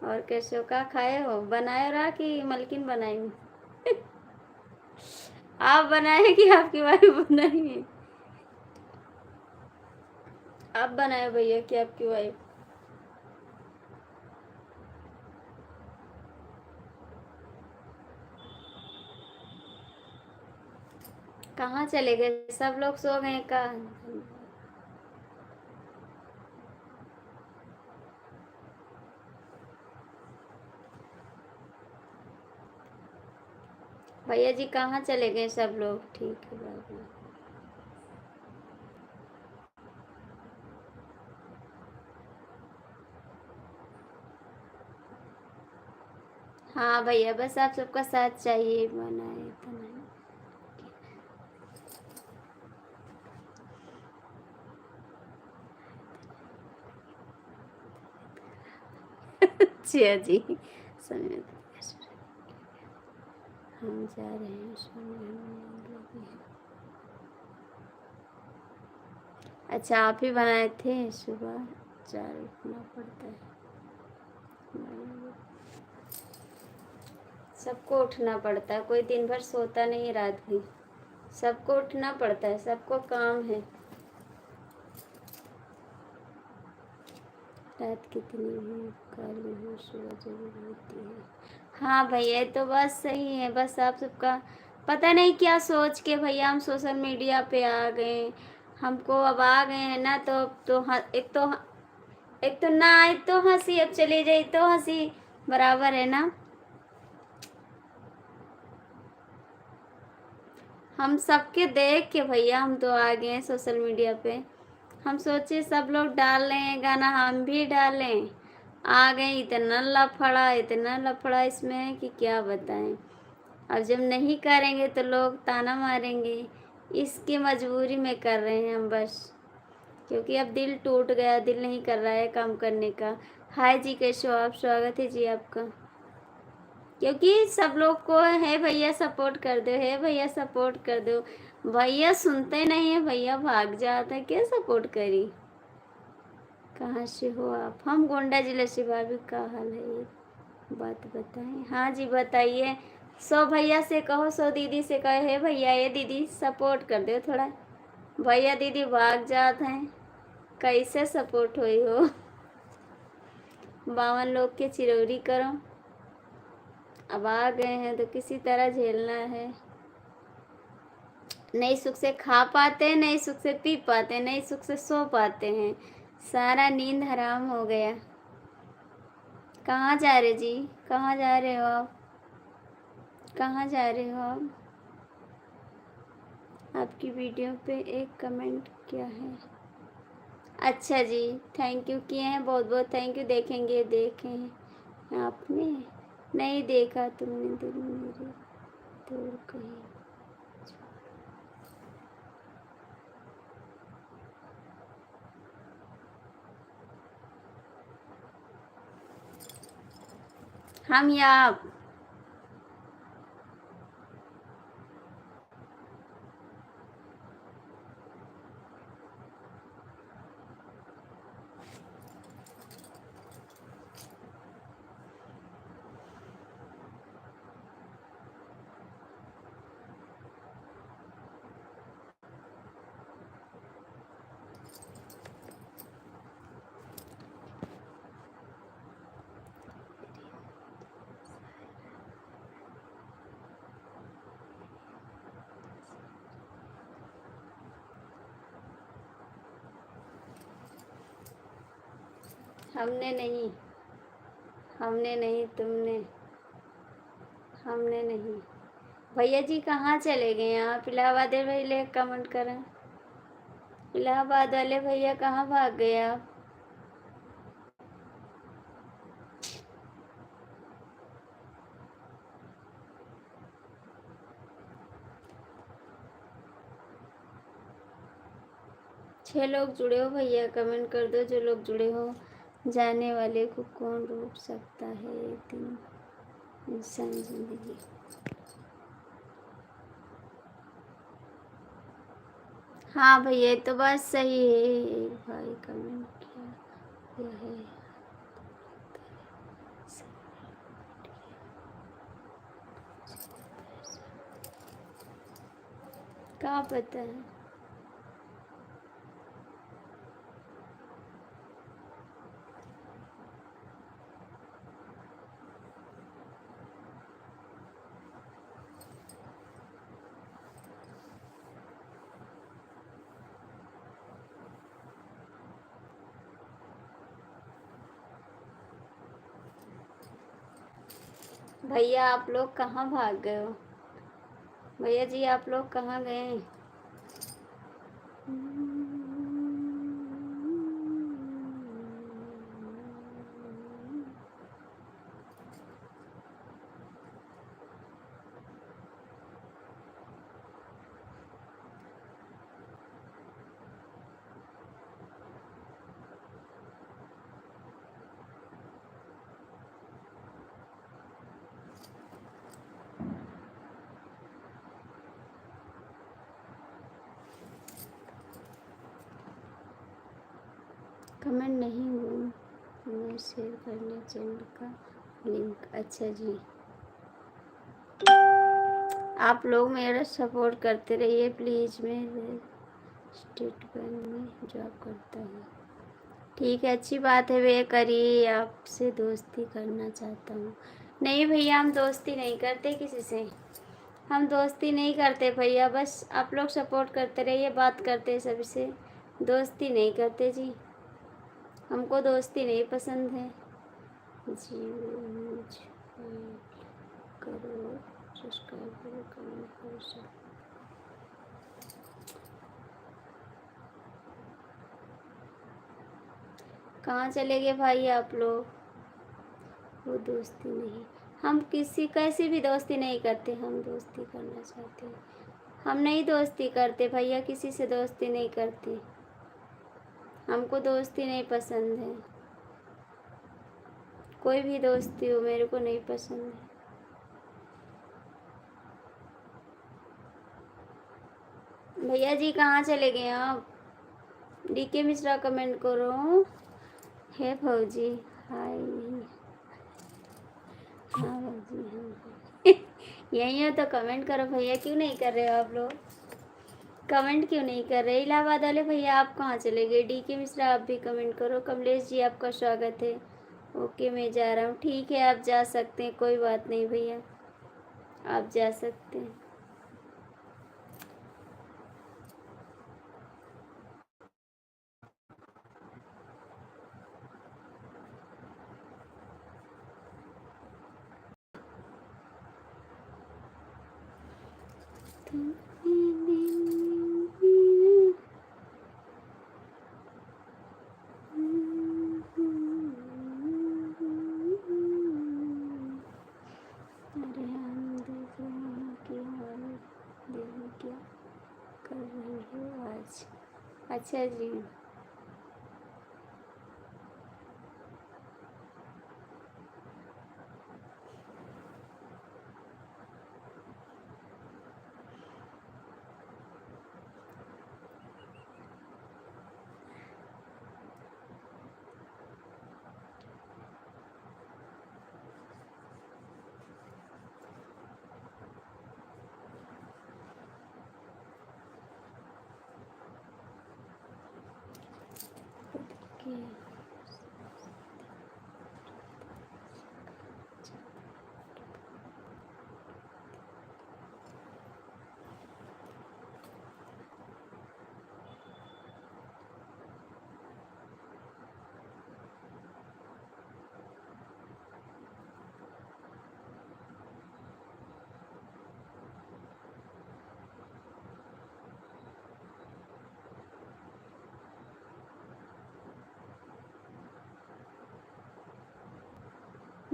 S2: और कैसे हो, क्या खाए हो? बनाए रहा कि मलकिन बनाई? आप बनाए कि आपकी वाइफ बनाई है? आप बनाए भैया कि आपकी वाइफ? कहाँ चले गए सब लोग, सो गए का? भैया जी कहाँ चले गए सब लोग? ठीक है बाबू। हाँ भैया, बस आप सबका साथ चाहिए, बनाए बनाए। अच्छा जी, समय हम जा रहे हैं सोने, हम लोग भी। अच्छा, आप ही बनाए थे? सुबह 4 उठना पड़ता है, सबको उठना पड़ता है, कोई दिन भर सोता नहीं रात भी, सबको उठना पड़ता है, सबको काम है। रात कितनी है, काली हो सुबह जरूर होती है। हाँ भैया, ये तो बस सही है, बस आप सबका पता नहीं क्या सोच के भैया हम सोशल मीडिया पे आ गए। हमको अब आ गए हैं ना, तो अब तो एक तो ना आए तो हंसी, अब चले जाए तो हंसी, बराबर है ना। हम सबके देख के भैया हम तो आ गए हैं सोशल मीडिया पे। हम सोचे सब लोग डाल रहे हैं गाना, हम भी डालें, आ गए। इतना लफड़ा इसमें है कि क्या बताएं। अब जब नहीं करेंगे तो लोग ताना मारेंगे, इसकी मजबूरी में कर रहे हैं हम बस, क्योंकि अब दिल टूट गया, दिल नहीं कर रहा है काम करने का। हाय जी, कैसे हो आप? स्वागत है जी आपका। क्योंकि सब लोग को है भैया सपोर्ट कर दो, है भैया सपोर्ट कर दो, भैया सुनते नहीं है, भैया भाग जाता है, क्या सपोर्ट करी? कहाँ से हो आप? हम गोंडा जिले से। भाभी का हाल है, ये बात बताएं। हाँ जी बताइए। सौ भैया से कहो, सौ दीदी से कहे, है भैया ये दीदी सपोर्ट कर दो थोड़ा, भैया दीदी भाग जाते हैं, कैसे सपोर्ट हुई हो? 52 लोग के चिरौरी करो। अब आ गए हैं तो किसी तरह झेलना है। नहीं सुख से खा पाते, नहीं सुख से पी पाते, नहीं सुख से सो पाते हैं, सारा नींद हराम हो गया। कहाँ जा रहे जी? कहाँ जा रहे हो आप? कहाँ जा रहे हो आप? आपकी वीडियो पे एक कमेंट क्या है? अच्छा जी, थैंक यू किए हैं, बहुत बहुत थैंक यू। देखेंगे, देखें आपने? नहीं देखा तुमने, दिल मेरे तोड़ कहीं। हम या आप? हमने नहीं, हमने नहीं, तुमने, हमने नहीं। भैया जी कहाँ चले गए आप? इलाहाबाद वाले कमेंट करें। इलाहाबाद वाले भैया कहाँ भाग गए आप? छह लोग जुड़े हो भैया, कमेंट कर दो जो लोग जुड़े हो। जाने वाले को कौन रोक सकता है, एक दिन इंसान जिंदगी। हाँ भैया तो बात सही है। एक भाई कमेंट किया यह है। क्या पता है। भैया आप लोग कहाँ भाग गए हो? भैया जी आप लोग कहाँ गए? कमेंट नहीं हूँ मैं, शेयर करने चैनल का लिंक। अच्छा जी, आप लोग मेरा सपोर्ट करते रहिए प्लीज़। मैं स्टेट बैंक में जॉब करता हूँ। ठीक है, अच्छी बात है भैया, करिए। आपसे दोस्ती करना चाहता हूँ। नहीं भैया हम दोस्ती नहीं करते किसी से, हम दोस्ती नहीं करते भैया। बस आप लोग सपोर्ट करते रहिए, बात करते सबसे, दोस्ती नहीं करते जी। हमको दोस्ती नहीं पसंद है जी। मुझे करो, सब्सक्राइब करो, कमेंट करो सब। कहाँ चले गए भाई आप लोग? वो दोस्ती नहीं, हम किसी कैसी भी दोस्ती नहीं करते, हम दोस्ती करना चाहते हैं। हम नहीं दोस्ती करते भैया, किसी से दोस्ती नहीं करते, हमको दोस्ती नहीं पसंद है। कोई भी दोस्ती हो मेरे को नहीं पसंद है। भैया जी कहाँ चले गए आप? डीके मिश्रा कमेंट करो। है भौजी, हाय। हाँ भौजी हाँ। यही हो तो कमेंट करो भैया, क्यों नहीं कर रहे हो आप लोग? कमेंट क्यों नहीं कर रहे? इलाहाबाद वाले भैया आप कहाँ चले गए? डीके मिश्रा आप भी कमेंट करो। कमलेश जी आपका स्वागत है। ओके मैं जा रहा हूँ। ठीक है आप जा सकते हैं, कोई बात नहीं भैया, आप जा सकते हैं। अरे हम देख रहे हैं कि हमारे दिल में क्या कर रही हो आज। अच्छा जी, ओके।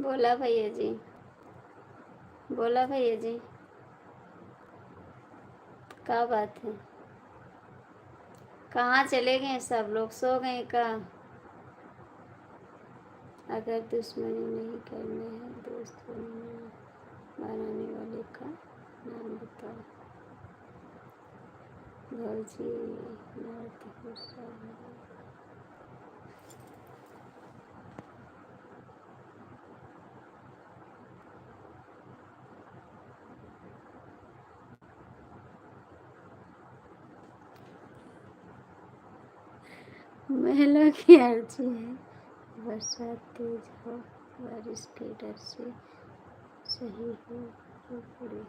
S2: बोला भैया जी, बोला भैया जी, क्या बात है? कहाँ चले गए सब लोग, सो गए का? अगर दुश्मनी नहीं करना है दोस्त बनाने वाले का नाम बताओ। भौजी नारद गुस्सा है। महिला की अर्जी है, बरसात तेज हो, बारिश के डर से सही हो तो पड़े।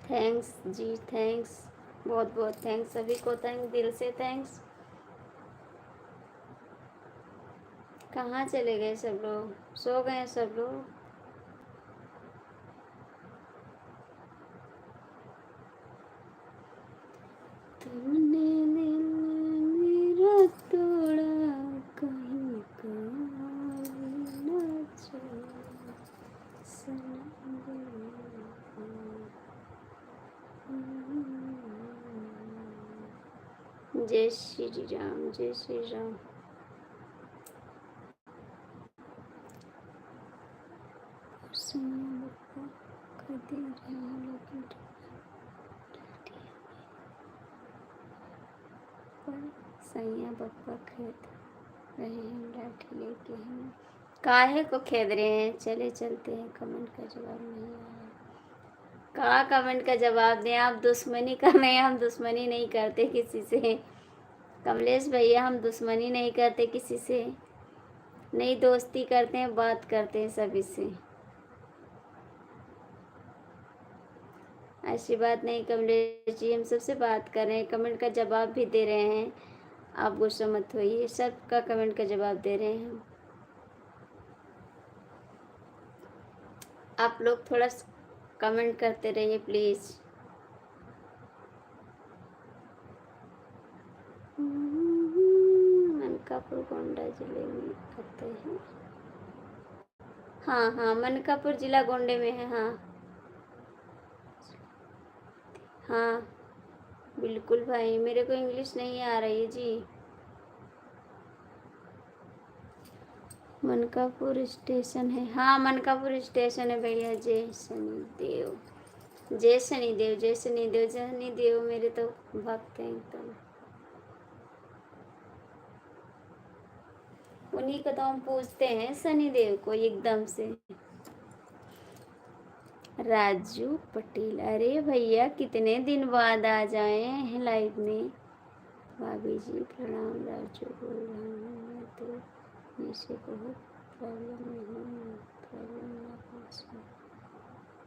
S2: थैंक्स जी, थैंक्स, बहुत बहुत थैंक्स, सभी को थैंक्स, दिल से थैंक्स। कहाँ चले गए सब लोग, सो गए सब लोग? तुमने दिल मेरा तोड़ा, कहीं का न छोड़ा, सनम दिल। जय श्री राम, जय श्री राम। सैया बप्पा खेत रहे हैं, लाठी लेके हम काहे को खेद रहे हैं? चले चलते हैं, कमेंट का जवाब नहीं आया। कहाँ कमेंट का जवाब दें? आप दुश्मनी कर रहे हैं, हम दुश्मनी नहीं करते किसी से। कमलेश भैया, हम दुश्मनी नहीं करते किसी से, नहीं दोस्ती करते हैं, बात करते हैं सभी से। ऐसी बात नहीं कमलेश जी, हम सबसे बात कर रहे हैं, कमेंट का जवाब भी दे रहे हैं। आप गुस्सा मत होइए, सबका कमेंट का जवाब दे रहे हैं हम। आप लोग थोड़ा कमेंट करते रहिए प्लीज़। मनकापुर गोंडा जिले में आते हैं। हाँ हाँ, मनकापुर जिला गोंडे में है। हाँ हाँ बिल्कुल भाई, मेरे को इंग्लिश नहीं आ रही है जी। मनकापुर स्टेशन है, हाँ मनकापुर स्टेशन है भैया। जय शनिदेव, जय शनिदेव, जय शनिदेव, जय शनिदेव, मेरे तो भक्त हैं एकदम। उन्हीं को तो हम पूछते हैं, शनिदेव को एकदम से। राजू पटेल, अरे भैया कितने दिन बाद आ जाए हैं लाइव में। भाभी जी प्रणाम, राजू बोल रहा हूँ मैं, तो मुझसे बहुत प्रॉब्लम नहीं, प्रॉब्लम ना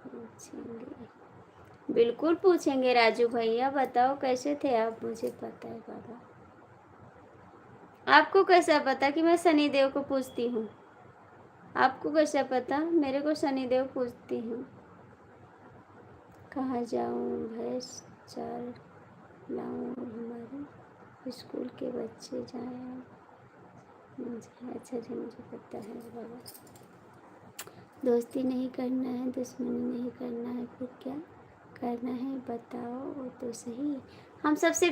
S2: पूछेंगे। बिल्कुल पूछेंगे राजू भैया, बताओ कैसे थे आप? मुझे पता है बाबा। आपको कैसा पता कि मैं शनिदेव को पूछती हूँ? आपको कैसा पता? मेरे को शनिदेव पूछती हूँ। कहाँ जाऊँ, भैंस चार लाऊँ, हमारे स्कूल के बच्चे जाएं? मुझे अच्छा जी, मुझे पता है बाबा। दोस्ती नहीं करना है, दुश्मनी नहीं करना है, फिर क्या करना है बताओ? वो तो सही है, हम सबसे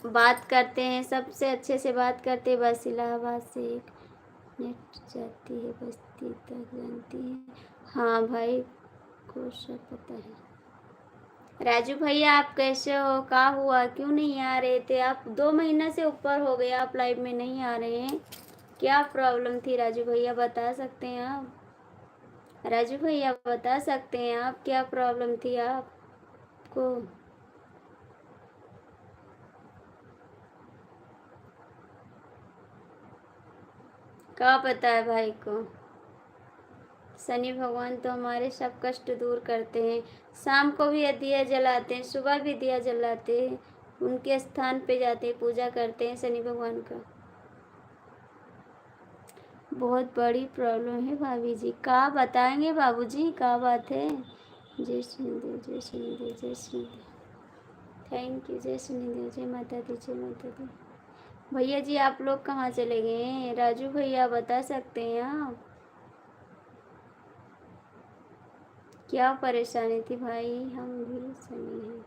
S2: बात करते हैं, सबसे अच्छे से बात करते हैं। बस इलाहाबाद से एक नेट जाती है, बस्ती तक जानती है। हाँ भाई को सब पता है। राजू भैया आप कैसे हो? क्या हुआ, क्यों नहीं आ रहे थे आप? 2 महीना से ऊपर हो गया आप लाइव में नहीं आ रहे हैं, क्या प्रॉब्लम थी राजू भैया? बता सकते हैं आप? राजू भैया बता सकते हैं आप, क्या प्रॉब्लम थी आपको? क्या पता है भाई को? शनि भगवान तो हमारे सब कष्ट दूर करते हैं। शाम को भी दिया जलाते हैं, सुबह भी दिया जलाते हैं, उनके स्थान पे जाते हैं, पूजा करते हैं शनि भगवान का। बहुत बड़ी प्रॉब्लम है भाभी जी, क्या बताएंगे बाबूजी, क्या बात है? जय शनिदेव, जय शनिदेव, जय शनिदेव। Thank you. जय शनिदेव, जय माता दी, जय माता दी। भैया जी आप लोग कहाँ चले गए हैं? राजू भैया बता सकते हैं आप क्या परेशानी थी? भाई हम भी सनी हैं।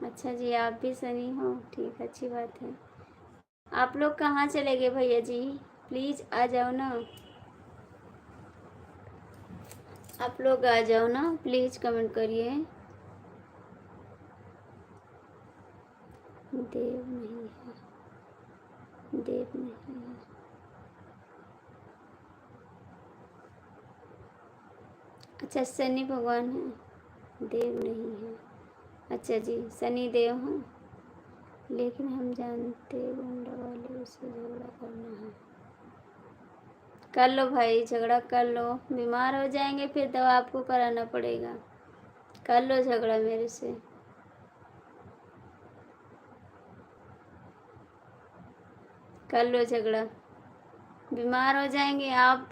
S2: अच्छा जी आप भी सनी हो, ठीक, अच्छी बात है। आप लोग कहाँ चले गए भैया जी? प्लीज़ आ जाओ ना, आप लोग आ जाओ ना, प्लीज़ कमेंट करिए। देव नहीं है, देव नहीं है। अच्छा शनि भगवान है, देव नहीं है। अच्छा जी शनि देव हैं, लेकिन हम जानते गुंडा वाले से झगड़ा करना है। कर लो भाई, झगड़ा कर लो, बीमार हो जाएंगे फिर दवा आपको कराना पड़ेगा। कर लो झगड़ा मेरे से। कर लो झगड़ा, बीमार हो जाएंगे आप,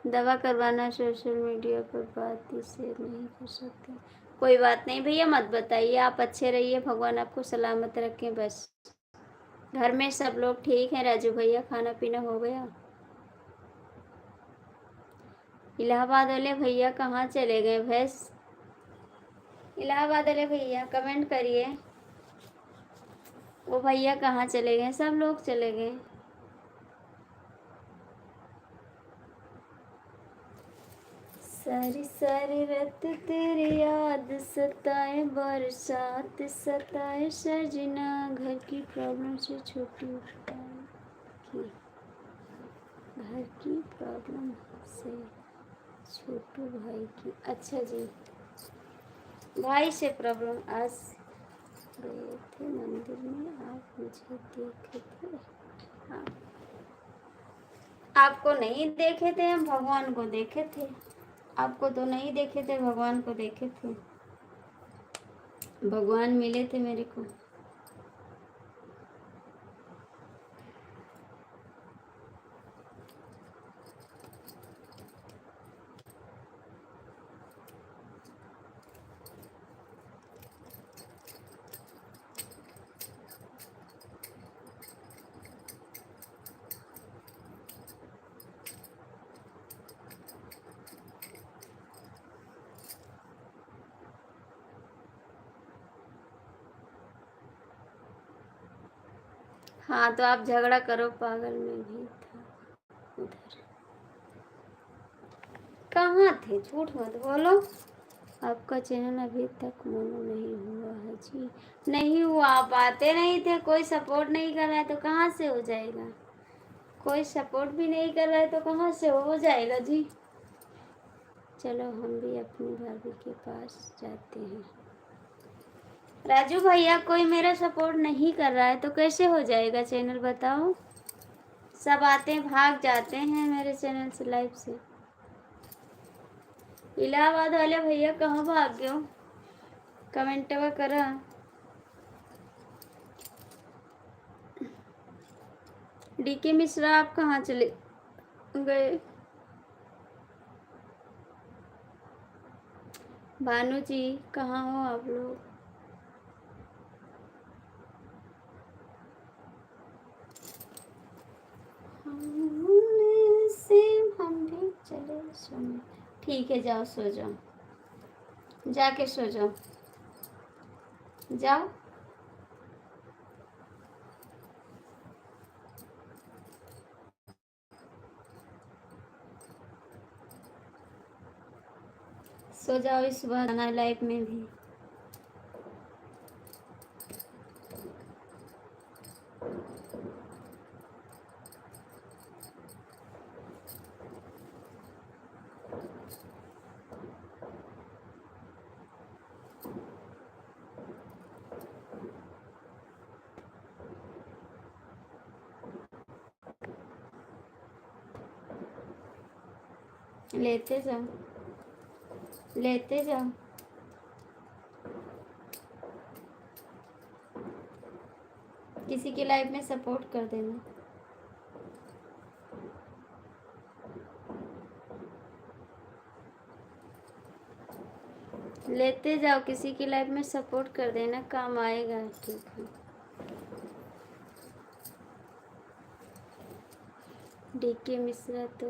S2: दवा करवाना। सोशल मीडिया पर बात इसे नहीं कर सकते। कोई बात नहीं भैया, मत बताइए, आप अच्छे रहिए, भगवान आपको सलामत रखें बस। घर में सब लोग ठीक हैं? राजू भैया खाना पीना हो गया? इलाहाबाद वाले भैया कहाँ चले गए? भैंस इलाहाबाद वाले भैया कमेंट करिए, वो भैया कहाँ चले गए? सब लोग चले गए। सारी सारी रात तेरी याद सताए, बरसात सताए सजना, घर की प्रॉब्लम से छुट्टी की, घर की प्रॉब्लम से छोटू भाई की। अच्छा जी, भाई से प्रॉब्लम। आज गए थे मंदिर में, आप मुझे देखे थे? हाँ, आपको नहीं देखे थे, हम भगवान को देखे थे। आपको तो नहीं देखे थे, भगवान को देखे थे। भगवान मिले थे मेरे को। हाँ तो आप झगड़ा करो, पागल में भी था उधर। कहाँ थे? झूठ मत बोलो। आपका चैनल अभी तक मोनो नहीं हुआ है जी? नहीं हुआ, आप आते नहीं थे, कोई सपोर्ट नहीं कर रहा है तो कहाँ से हो जाएगा? कोई सपोर्ट भी नहीं कर रहा है तो कहाँ से हो जाएगा जी? चलो हम भी अपनी भाभी के पास जाते हैं। राजू भैया कोई मेरा सपोर्ट नहीं कर रहा है तो कैसे हो जाएगा चैनल, बताओ? सब आते हैं भाग जाते हैं मेरे चैनल से, लाइव से। इलाहाबाद वाले भैया कहाँ भाग गए हो? कमेंट करा। डीके मिश्रा आप कहाँ चले गए? भानु जी कहाँ हो आप लोग? हम भी चले सोने। ठीक है जाओ सो जाओ, जाके सो जाओ, जाओ। सो जाओ, इस सुबह आना लाइफ में भी। लेते जाओ, लेते जाओ। किसी की लाइफ में सपोर्ट कर देना। लेते जाओ, किसी की लाइफ में सपोर्ट कर देना, काम आएगा। ठीक है। डीके मिश्रा तो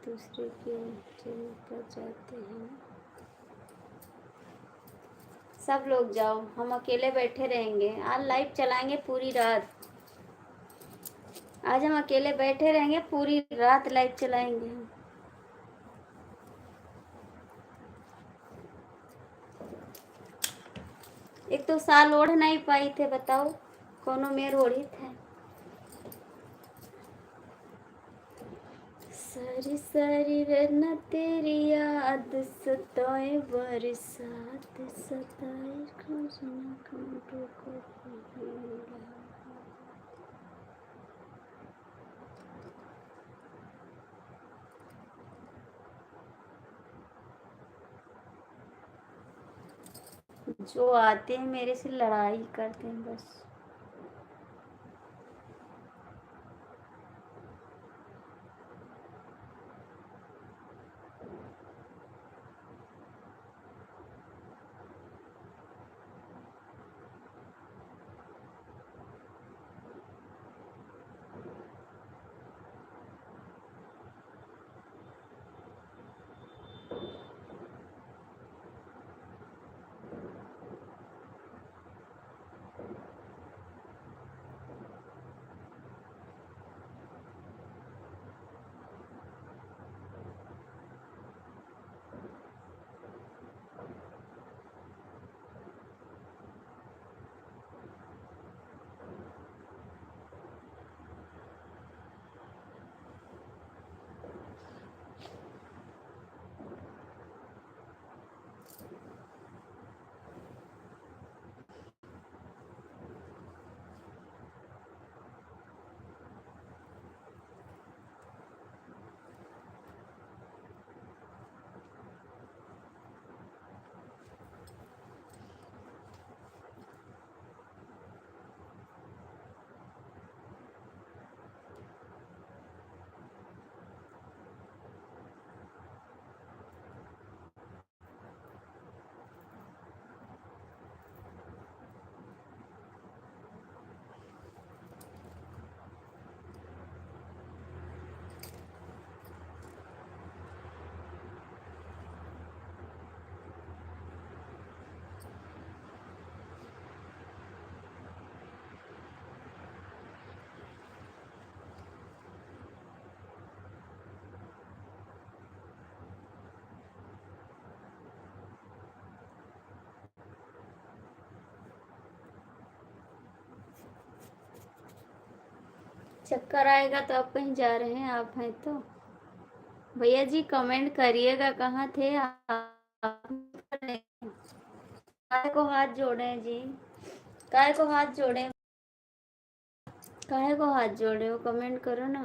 S2: दूसरे के चैनल पर जाते हैं। सब लोग जाओ, हम अकेले बैठे रहेंगे। आज लाइव चलाएंगे पूरी रात। आज हम अकेले बैठे रहेंगे, पूरी रात लाइव चलाएंगे हम। एक तो साल ओढ़ नहीं पाई थे, बताओ कोनो मेर ओढ़ी थे। सारी सारी रहना तेरी याद सताए, बरसात सताए, कुछ न कांटों को पीला। जो आते हैं मेरे से लड़ाई करते हैं बस। चक्कर आएगा तो आप कहीं जा रहे हैं, आप हैं तो भैया जी कमेंट करिएगा, कहाँ थे आप? काय को हाथ जोड़े जी, काय को हाथ जोड़े, काहे को हाथ जोड़े हो, कमेंट करो ना।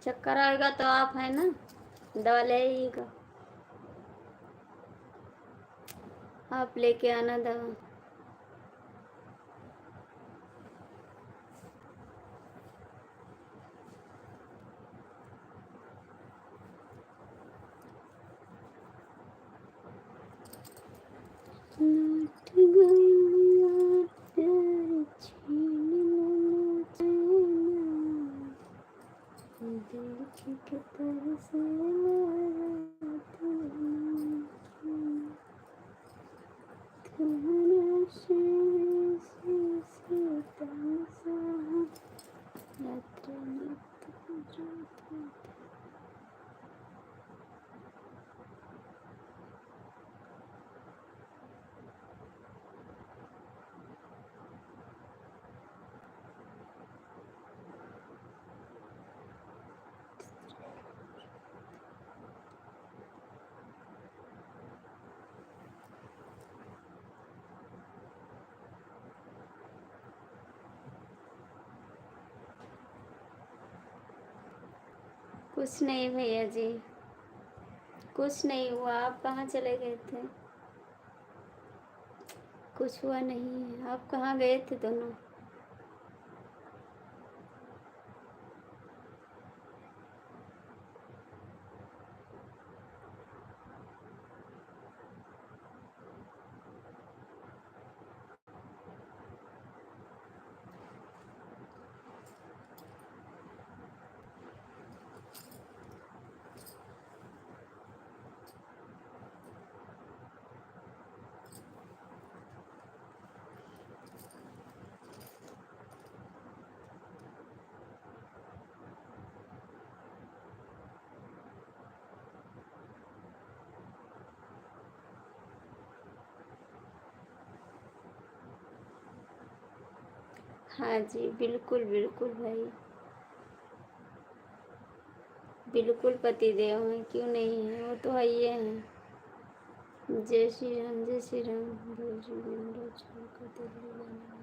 S2: चक्कर आएगा तो आप है ना, दवा ले आइएगा, आप लेके आना दवा। लौट गई यार तेरी छीन चैना, दिल की तरस कुछ नहीं भैया जी, कुछ नहीं हुआ। आप कहाँ चले गए थे? कुछ हुआ नहीं है। आप कहाँ गए थे दोनों? हाँ जी, बिल्कुल बिल्कुल भाई, बिल्कुल पति देव हैं, क्यों नहीं है, वो तो है ही है। जय श्री राम, जय श्री राम। बोल जी बिंदु छोड़कर दिल्ली जाने वाला।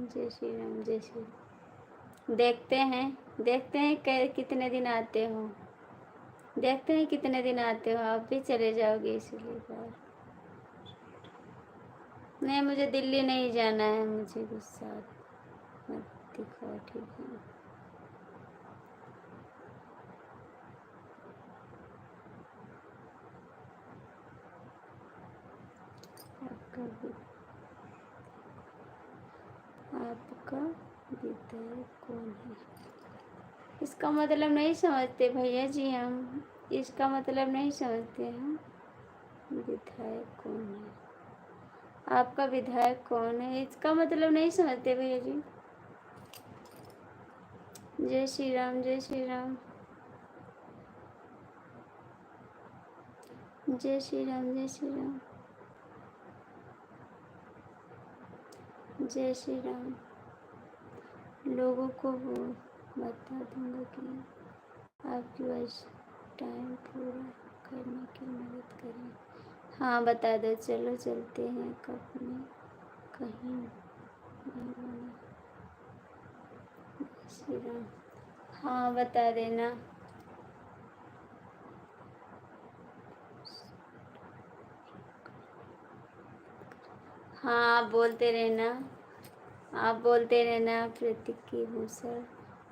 S2: जय श्री राम, जय श्री राम। देखते हैं कितने दिन आते हो, देखते हैं कितने दिन आते हो, आप भी चले जाओगे इसलिए बाहर। नहीं, मुझे दिल्ली नहीं जाना है, मुझे गुस्सा मत दिखाओ, ठीक है। आपका आपका विधायक कौन है? इसका मतलब नहीं समझते भैया जी हम, इसका मतलब नहीं समझते हम। विधायक कौन है? आपका विधायक कौन है, इसका मतलब नहीं समझते भैया जी। जय श्री राम, जय श्री राम। जय श्री राम, जय श्री राम। जय श्री राम। लोगों को वो बता दूंगा कि आपकी वॉइस टाइम पूरा करने की मदद करें। हाँ बता दो, चलो चलते हैं, कब में कहीं नहीं बना। श्री राम। हाँ बता देना। हाँ आप बोलते रहना, आप बोलते रहना। प्रतीक भूषण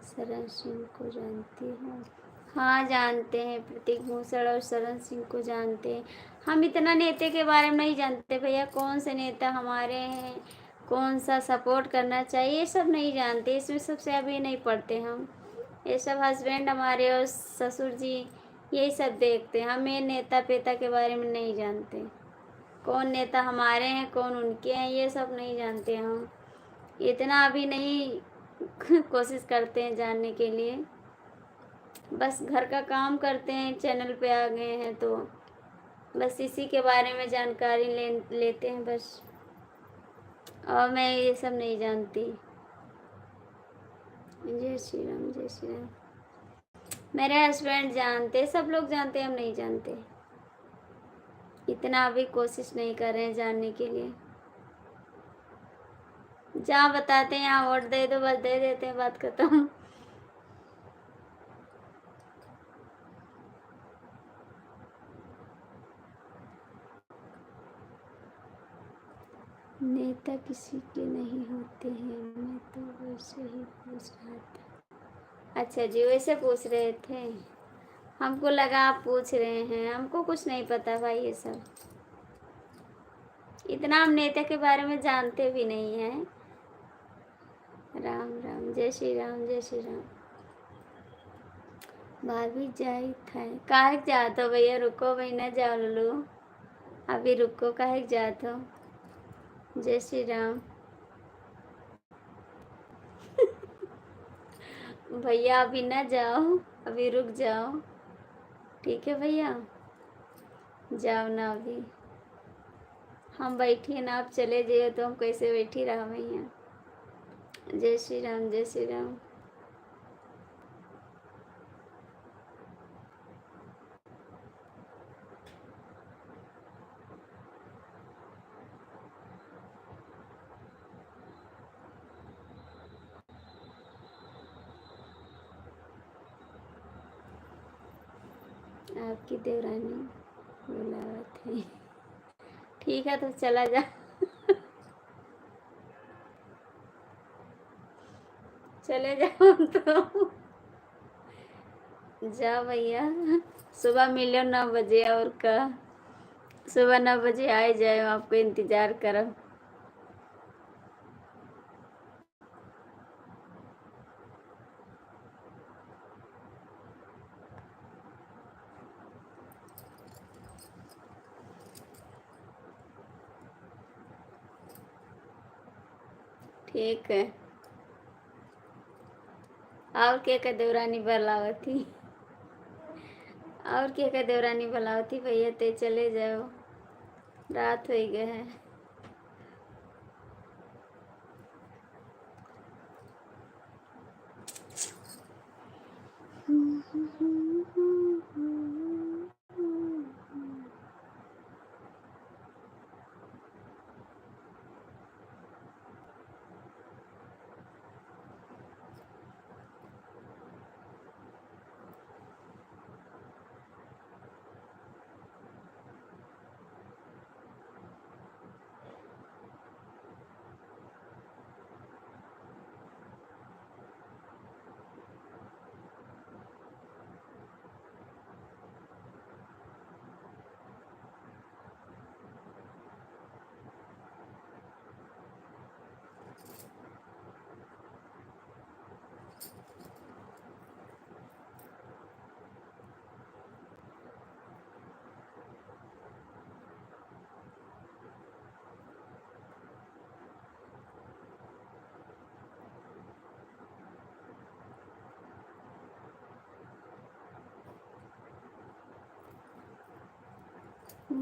S2: शरण सिंह को जानती हो? हाँ जानते हैं, प्रतीक भूषण और शरण सिंह को जानते हैं। हम इतना नेता के बारे में नहीं जानते भैया, कौन से नेता हमारे हैं, कौन सा सपोर्ट करना चाहिए, ये सब नहीं जानते, इसमें सबसे अभी नहीं पढ़ते हम। ये सब हस्बैंड हमारे और ससुर जी यही सब देखते हैं, हम ये नेता पेता के बारे में नहीं जानते। कौन नेता हमारे हैं, कौन उनके हैं, ये सब नहीं जानते हम। इतना अभी नहीं कोशिश करते हैं जानने के लिए, बस घर का काम करते हैं, चैनल पे आ गए हैं तो बस इसी के बारे में जानकारी लेते हैं बस, और मैं ये सब नहीं जानती। जय श्री राम, जय श्री राम। मेरे हस्बैंड जानते, सब लोग जानते, हम नहीं जानते, इतना अभी कोशिश नहीं कर रहे हैं जानने के लिए। जहाँ बताते हैं यहाँ वोट दे दो, बस दे देते हैं, बात खत्म। नेता किसी के नहीं होते हैं, मैं तो वैसे ही पूछ रहा था। अच्छा जी, वैसे पूछ रहे थे, हमको लगा आप पूछ रहे हैं, हमको कुछ नहीं पता भाई ये सब, इतना हम नेता के बारे में जानते भी नहीं हैं। राम राम, जय श्री राम, जय श्री राम। भाभी जाई था, काहे जात हो भैया, रुको भाई ना जाओ लो, अभी रुको, काहे जात हो। जय श्री राम। भैया अभी ना जाओ, अभी रुक जाओ, ठीक है भैया, जाओ ना अभी, हम बैठिए ना, आप चले जाइए तो हम कैसे बैठी रहा भैया। जय श्री राम, जय श्री राम। आपकी देवरानी बुलावत है, ठीक है तो चला जा। चले जाओ तो जाओ भैया, सुबह मिलो 9 बजे, और का सुबह 9 बजे आ जाए, आपको इंतजार करो। ठीक है। और क्या का देवरानी बलावती, और क्या का देवरानी बलावती, भैया ते चले जाओ, रात हो गए है।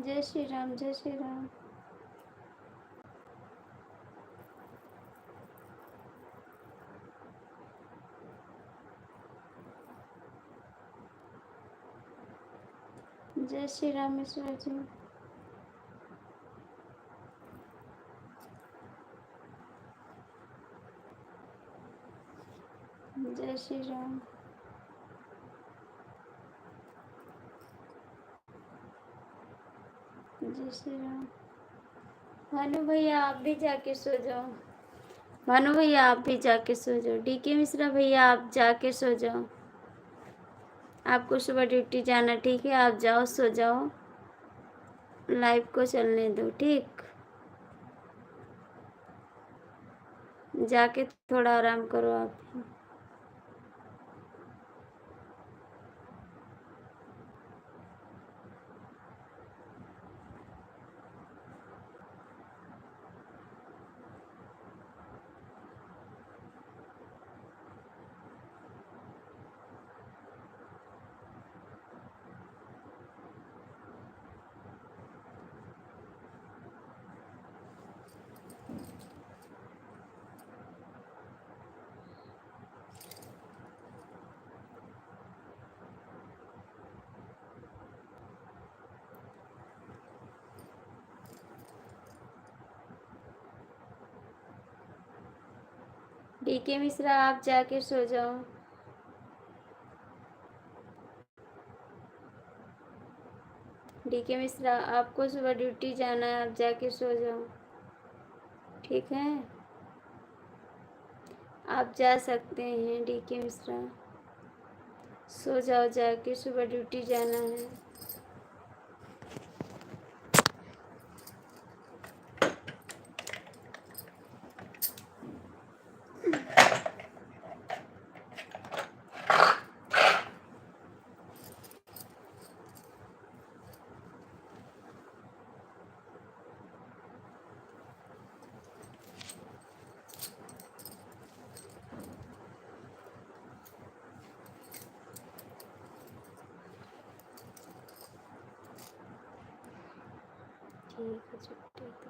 S2: जय श्री राम, जय श्री राम। जय श्री राम मिश्रा जी। जय श्री राम। जय श्री राम। भानु भैया आप भी जाके सो जाओ, भानु भैया आप भी जाके सो जाओ, डीके मिश्रा भैया आप जाके सो जाओ, आपको सुबह ड्यूटी जाना, ठीक है? आप जाओ, सो जाओ, लाइव को चलने दो, ठीक? जाके थोड़ा आराम करो आप भी। डीके मिश्रा आप जाके सो जाओ, डीके मिश्रा आपको सुबह ड्यूटी जाना है, आप जाके सो जाओ, ठीक है? आप जा सकते हैं डीके मिश्रा, सो जाओ, जाके सुबह ड्यूटी जाना है। ठीक है, छुट्टी तो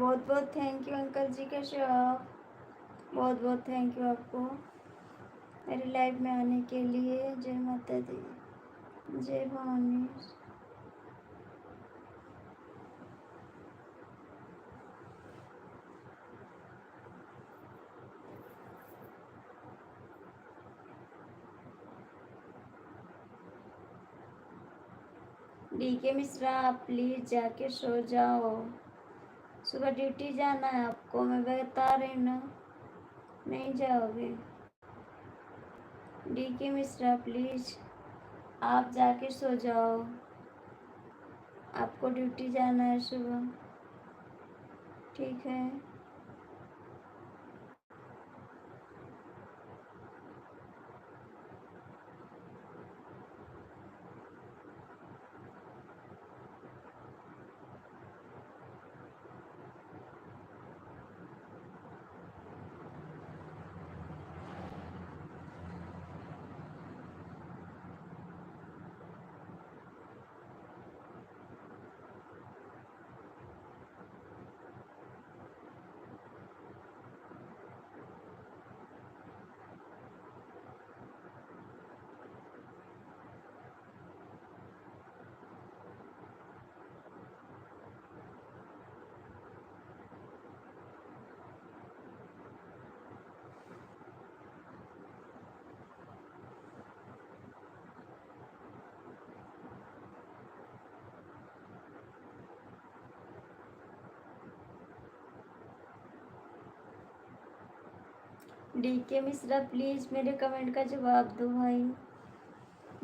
S2: बहुत बहुत थैंक यू अंकल जी, कैसे हो आप? बहुत बहुत थैंक यू आपको मेरी लाइफ में आने के लिए। जय माता दी, जय भवानी। डीके मिश्रा, आप प्लीज जाके सो जाओ, सुबह ड्यूटी जाना है आपको, मैं बता रही हूँ ना, नहीं जाओगे। डीके मिश्रा प्लीज आप जाके सो जाओ, आपको ड्यूटी जाना है सुबह, ठीक है? डीके मिश्रा प्लीज मेरे कमेंट का जवाब दो भाई।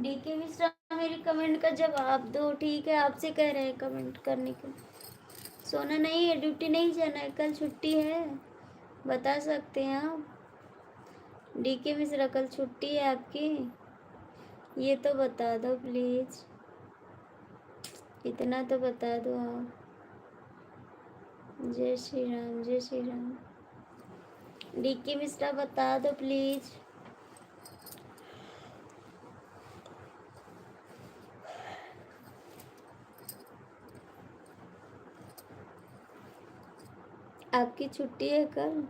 S2: डीके मिश्रा मेरे कमेंट का जवाब दो, ठीक है? आपसे कह रहे हैं कमेंट करने के। सोना नहीं है, ड्यूटी नहीं जाना है, कल छुट्टी है, बता सकते हैं आप? डीके मिश्रा कल छुट्टी है आपकी, ये तो बता दो प्लीज, इतना तो बता दो आप। जय श्री राम, जय श्री राम। डीके मिश्रा बता दो प्लीज। आपकी छुट्टी है कल?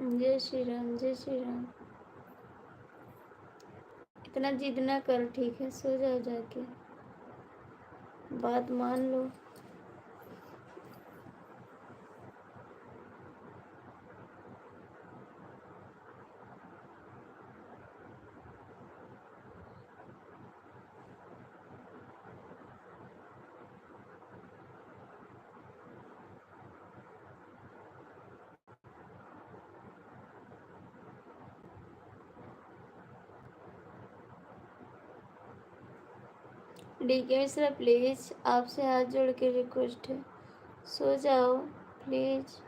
S2: जय श्री राम, जय श्री राम। इतना जिद ना करो, ठीक है? सो जाओ जाके, बात मान लो। डीके मिश्रा प्लीज आपसे हाथ जोड़ के रिक्वेस्ट है, सो जाओ प्लीज।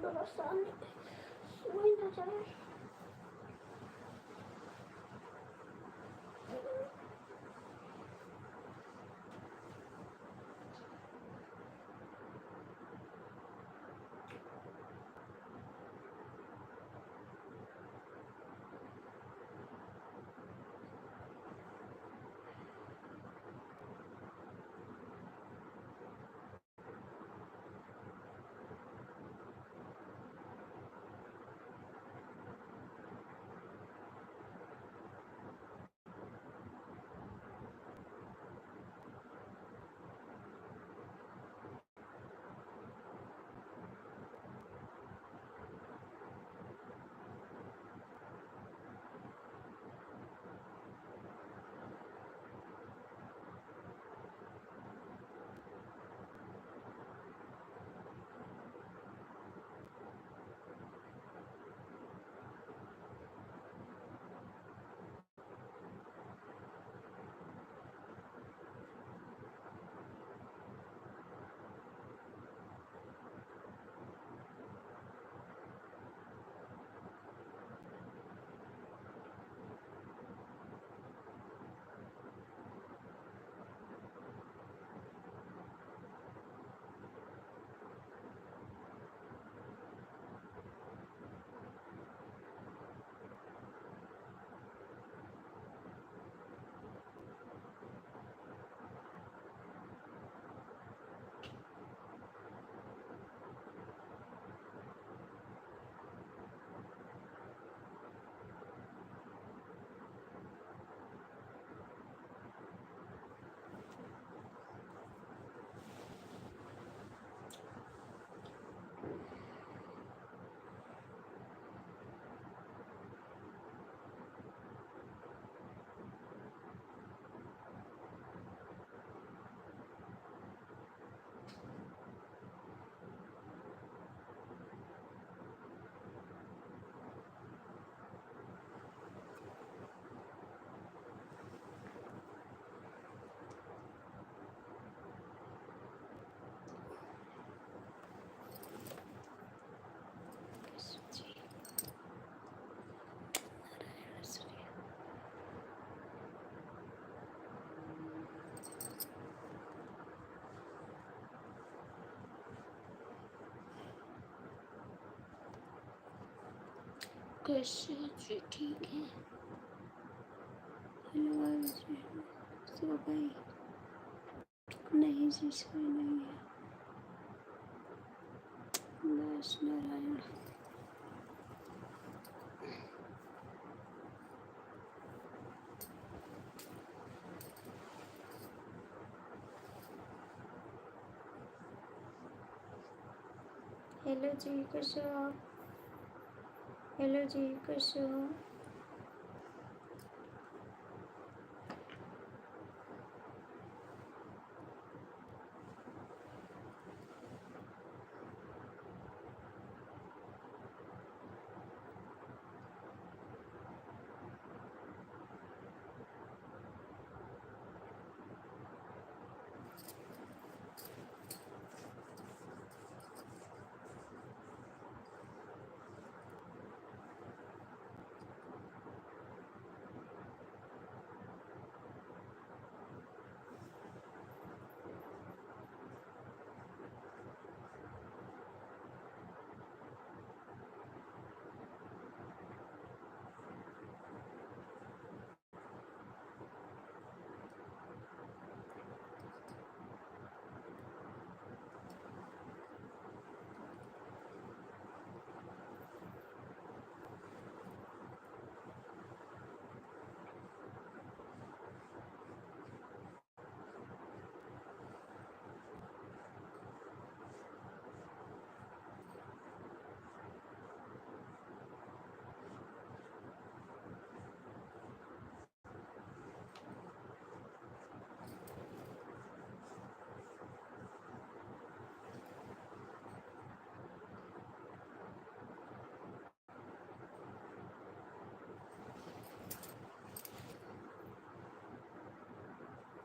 S1: Rasanya semuanya saya. कैसे जी ठीक है। हेलो जी सो भाई नहीं जी सो नहीं है बस नारायण। हेलो जी कैसे हो आप? हेलो जी कैसे हो?